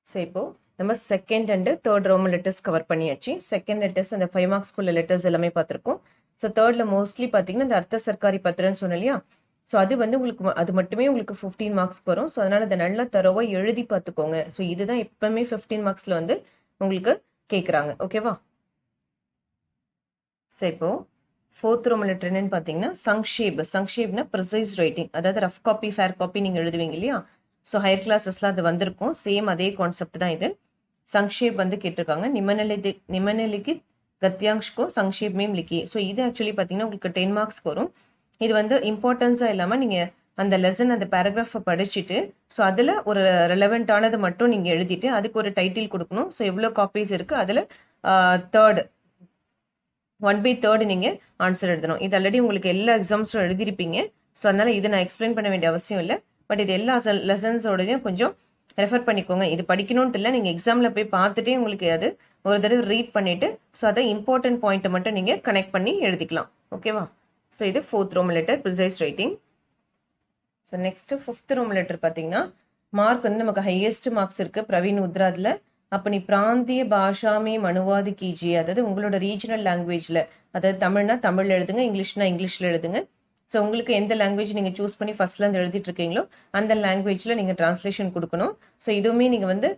ஸோ இப்போ நம்ம second and third Roman letters cover பண்ணியாச்சு. செகண்ட் லெட்டர்ஸ் அந்த 5 மார்க்ஸ்க்குள்ள லெட்டர்ஸ் எல்லாமே பார்த்திருக்கோம். ஸோ தேர்ட்ல மோஸ்ட்லி பாத்தீங்கன்னா இந்த அர்த்த சர்க்காரி பத்திரன்னு சொன்னோம் இல்லையா. ஸோ அது வந்து உங்களுக்கு அது மட்டுமே உங்களுக்கு 15 மார்க்ஸ் வரும். ஸோ அதனால அதை நல்லா தரவா எழுதி பார்த்துக்கோங்க. ஸோ இதுதான் எப்பவுமே 15 மார்க்ஸ்ல வந்து உங்களுக்கு கேட்குறாங்க. ஓகேவா. ஸோ இப்போ 4th ரோமன் லெட்டர் என்னன்னு பாத்தீங்கன்னா சங்ஷேப்னா ப்ரிசைஸ் ரைட்டிங். அதாவது ரஃப் காப்பி, ஃபேர் காப்பி நீங்க எழுதுவீங்க இல்லையா. ஸோ ஹையர் கிளாஸஸ்ல அது வந்திருக்கும். சேம் அதே கான்செப்ட் தான் இது. संक्षेप வந்து கேட்டிருக்காங்க. நிமனலிகித் கத்தியாங்ஷ் கோ संक्षेप में लिखिए. ஸோ இது ஆக்சுவலி பார்த்தீங்கன்னா உங்களுக்கு 10 மார்க்ஸ் வரும். இது வந்து இம்பார்ட்டன்ஸா இல்லாம நீங்க அந்த லெசன் அந்த பேராகிராஃபை படிச்சுட்டு ஸோ அதில் ஒரு ரெலவெண்டானது மட்டும் நீங்கள் எழுதிட்டு அதுக்கு ஒரு டைட்டில் கொடுக்கணும். ஸோ எவ்வளோ காப்பீஸ் இருக்கு அதில் தேர்ட் 1/3 நீங்கள் ஆன்சர் எழுதணும். இது ஆல்ரெடி உங்களுக்கு எல்லா எக்ஸாம்ஸும் எழுதிருப்பீங்க. ஸோ அதனால இது நான் எக்ஸ்பிளைன் பண்ண வேண்டிய அவசியம் இல்லை. பட் இது எல்லா லெசன்ஸோடையும் கொஞ்சம் ரெஃபர் பண்ணிக்கோங்க. இது படிக்கணும்ட்டு இல்லை, நீங்கள் எக்ஸாமில் போய் பார்த்துட்டே உங்களுக்கு அது ஒரு தடவை ரீட் பண்ணிட்டு ஸோ அதை இம்பார்ட்டன்ட் பாயிண்ட்டை மட்டும் நீங்கள் கனெக்ட் பண்ணி எழுதிக்கலாம். ஓகேவா? ஸோ இது 4th Roman letter precise writing. So next 5th Roman letter பார்த்தீங்கன்னா மார்க் வந்து நமக்கு ஹையஸ்ட் மார்க்ஸ் இருக்கு பிரவீன் உத்ராதில். அப்போ நீ பிராந்திய பாஷாமே மனுவாதி கீஜி, அதாவது உங்களோட ரீஜனல் லாங்குவேஜ்ல, அதாவது தமிழ்னா தமிழ் எழுதுங்க, இங்கிலீஷ்னா இங்கிலீஷ்ல எழுதுங்க. ஸோ உங்களுக்கு எந்த லாங்குவேஜ் நீங்கள் சூஸ் பண்ணி ஃபர்ஸ்ட்ல இருந்து எழுதிட்டு இருக்கீங்களோ அந்த லாங்குவேஜ்ல நீங்கள் டிரான்ஸ்லேஷன் கொடுக்கணும். ஸோ இதுவுமே நீங்கள் வந்து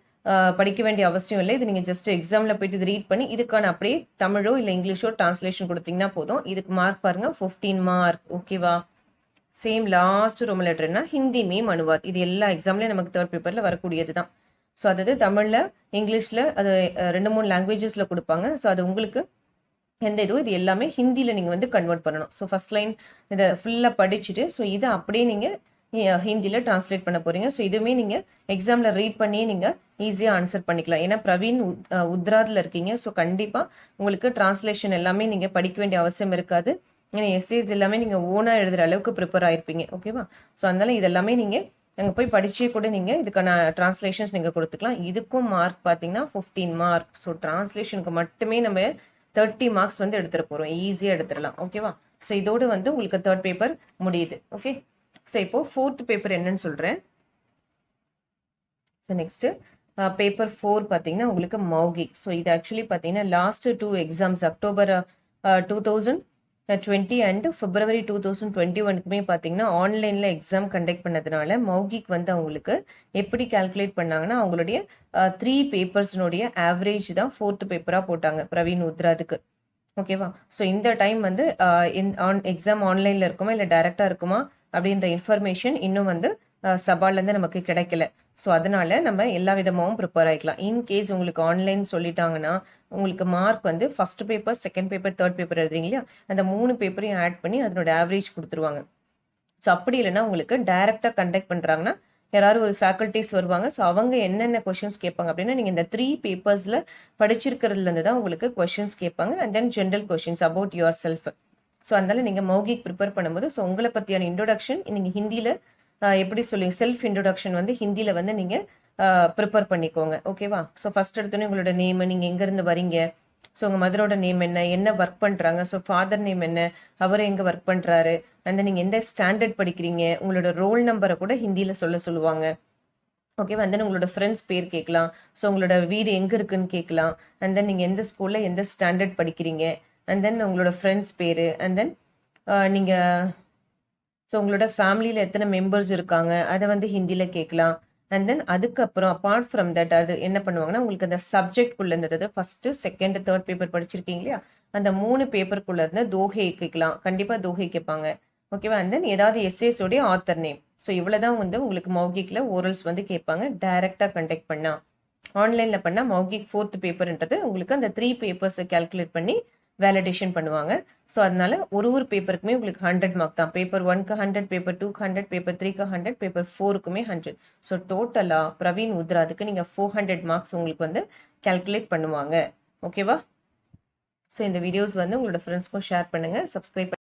படிக்க வேண்டிய அவசியம் இல்லை. இது நீங்கள் ஜஸ்ட் எக்ஸாமில் போயிட்டு இது ரீட் பண்ணி இதுக்கான அப்படியே தமிழோ இல்லை இங்கிலீஷோ டிரான்ஸ்லேஷன் கொடுத்தீங்கன்னா போதும். இதுக்கு மார்க் பாருங்க 15 மார்க். ஓகேவா? சேம் லாஸ்ட் ரோமன் லெட்டர்னா ஹிந்தி மீம் அனுவாத். இது எல்லா எக்ஸாம்லயும் நமக்கு தேர்ட் பேப்பர்ல வரக்கூடியது தான். ஸோ அதாவது தமிழ்ல இங்கிலீஷ்ல அது 2-3 லாங்குவேஜஸ்ல கொடுப்பாங்க. ஸோ அது உங்களுக்கு எந்த இதுவும் இது எல்லாமே ஹிந்தியில நீங்க வந்து கன்வெர்ட் பண்ணணும். ஸோ ஃபர்ஸ்ட் லைன் இதை ஃபுல்லா படிச்சுட்டு ஸோ இதை அப்படியே நீங்க ஹிந்தியில டிரான்ஸ்லேட் பண்ண போறீங்க. ஸோ இதுவுமே நீங்க எக்ஸாம்ல ரீட் பண்ணி நீங்க ஈஸியா ஆன்சர் பண்ணிக்கலாம். ஏன்னா பிரவீன் உத்ராத்ல இருக்கீங்க. ஸோ கண்டிப்பா உங்களுக்கு டிரான்ஸ்லேஷன் எல்லாமே நீங்க படிக்க வேண்டிய அவசியம் இருக்காது. ஏன்னா எஸ்ஏஸ் எல்லாமே நீங்க ஓனா எழுதுற அளவுக்கு ப்ரிப்பேர் ஆயிருப்பீங்க. ஓகேவா? ஸோ அதனால இதெல்லாமே நீங்க அங்கே போய் படிச்சே கூட நீங்க இதுக்கான டிரான்ஸ்லேஷன்ஸ் நீங்க கொடுத்துக்கலாம். இதுக்கும் மார்க் பார்த்தீங்கன்னா 15 மார்க். ஸோ டிரான்ஸ்லேஷனுக்கு மட்டுமே நம்ம 30 மார்க்ஸ் வந்து எடுத்துட போறோம். ஈஸியா எடுத்துடலாம். ஓகேவா? ஸோ இதோடு வந்து உங்களுக்கு தேர்ட் பேப்பர் முடியுது. ஓகே, ஸோ இப்போ 4th பேப்பர் என்னன்னு சொல்றேன். ஸோ நெக்ஸ்ட் பேப்பர் 4 பார்த்தீங்கன்னா உங்களுக்கு மௌகிக். ஸோ இது ஆக்சுவலி பார்த்தீங்கன்னா last 2 exams October 2020 and February 2021க்குமே பார்த்தீங்கன்னா ஆன்லைன்ல எக்ஸாம் கண்டக்ட் பண்ணதுனால மௌகிக் வந்து அவங்களுக்கு எப்படி கால்குலேட் பண்ணாங்கன்னா அவங்களுடைய 3 பேப்பர்ஸ்னுடைய ஆவரேஜ் தான் 4th பேப்பரா போட்டாங்க பிரவீன் உத்ராதுக்கு. ஓகேவா? ஸோ இந்த டைம் வந்து எக்ஸாம் ஆன்லைன்ல இருக்குமா இல்லை டைரக்டா இருக்குமா அப்படின்ற இன்ஃபர்மேஷன் இன்னும் வந்து சபால இருந்து நமக்கு கிடைக்கல. ஸோ அதனால நம்ம எல்லா விதமாகவும் ப்ரிப்பேர் ஆகிக்கலாம். இன்கேஸ் உங்களுக்கு ஆன்லைன் சொல்லிட்டாங்கன்னா உங்களுக்கு மார்க் வந்து first paper, second paper, third paper எழுதுறீங்க இல்லையா, அந்த 3 பேப்பரையும் ஆட் பண்ணி அதனோட ஆவரேஜ் கொடுத்துருவாங்க. ஸோ அப்படி இல்லைன்னா உங்களுக்கு டைரக்டா கண்டக்ட் பண்றாங்கன்னா யாராவது ஒரு ஃபேக்கல்டிஸ் வருவாங்க. ஸோ அவங்க என்னென்ன கொஸ்டின்ஸ் கேட்பாங்க அப்படின்னா நீங்க இந்த 3 பேப்பர்ஸ்ல படிச்சிருக்கிறதுல இருந்து தான் உங்களுக்கு கொஸ்டின்ஸ் கேட்பாங்க. And then general questions about your self. So அதனால நீங்க மௌகிக் ப்ரிப்பேர் பண்ணும்போது ஸோ உங்களை பத்தியான இன்ட்ரோடக்ஷன் நீங்க ஹிந்தியில எப்படி சொல்லுங்க, செல்ஃப் இன்ட்ரோடக்ஷன் வந்து ஹிந்தியில வந்து நீங்க ப்ரிப்பேர் பண்ணிக்கோங்க. ஓகேவா? ஸோ ஃபர்ஸ்ட் எடுத்தோன்னே உங்களோட நேம், நீங்க எங்க இருந்து வரீங்க, ஸோ உங்க மதரோட நேம் என்ன ஒர்க் பண்றாங்க, ஸோ ஃபாதர் நேம் என்ன, அவர் எங்க ஒர்க் பண்றாரு, அந்த நீங்க எந்த ஸ்டாண்டர்ட் படிக்கிறீங்க, உங்களோட ரோல் நம்பரை கூட ஹிந்தியில சொல்லுவாங்க. ஓகேவா? அண்ட் தென் உங்களோட ஃப்ரெண்ட்ஸ் பேர் கேட்கலாம். ஸோ உங்களோட வீடு எங்க இருக்குன்னு கேட்கலாம். அண்ட் தென் நீங்க எந்த ஸ்கூல்ல எந்த ஸ்டாண்டர்ட் படிக்கிறீங்க, அண்ட் தென் உங்களோட ஃப்ரெண்ட்ஸ் பேரு, அண்ட் தென் நீங்க ஸோ உங்களோட ஃபேமிலியில எத்தனை மெம்பர்ஸ் இருக்காங்க அதை வந்து ஹிந்தியில கேட்கலாம். அண்ட் தென் அதுக்கப்புறம் அப்பார்ட் ஃப்ரம் தட் அது என்ன பண்ணுவாங்கன்னா உங்களுக்கு அந்த சப்ஜெக்ட்குள்ள இருந்தது ஃபர்ஸ்ட், செகண்ட், தேர்ட் பேப்பர் படிச்சிருக்கீங்க இல்லையா, அந்த 3 பேப்பருக்குள்ள இருந்து தோஹை கேட்கலாம். கண்டிப்பா தோஹை கேட்பாங்க. ஓகேவா? அண்ட் தென் ஏதாவது எஸ்ஏஸ் உடைய ஆத்தர் நேம். ஸோ இவ்வளவுதான் வந்து உங்களுக்கு மௌகிக்ல ஓரல்ஸ் வந்து கேட்பாங்க. டைரக்டா கண்டக்ட் பண்ணா. ஆன்லைன்ல பண்ணா மௌகிக் 4th பேப்பர்ன்றது உங்களுக்கு அந்த 3 பேப்பர்ஸை கால்குலேட் பண்ணி வேலிடேஷன் பண்ணுவாங்க. ஸோ அதனால ஒரு பேப்பருக்குமே உங்களுக்கு 100 மார்க் தான். பேப்பர் 1க்கு 100, பேப்பர் 2க்கு 100, பேப்பர் 3க்கு 100, பேப்பர் 4க்குமே 100. ஸோ டோட்டலா பிரவீன் உத்ராதுக்கு நீங்க 400 மார்க்ஸ் உங்களுக்கு வந்து கால்குலேட் பண்ணுவாங்க. ஓகேவா? ஸோ இந்த வீடியோஸ் வந்து உங்களோட ஃப்ரெண்ட்ஸ்க்கும் ஷேர் பண்ணுங்க. சப்ஸ்கிரைப்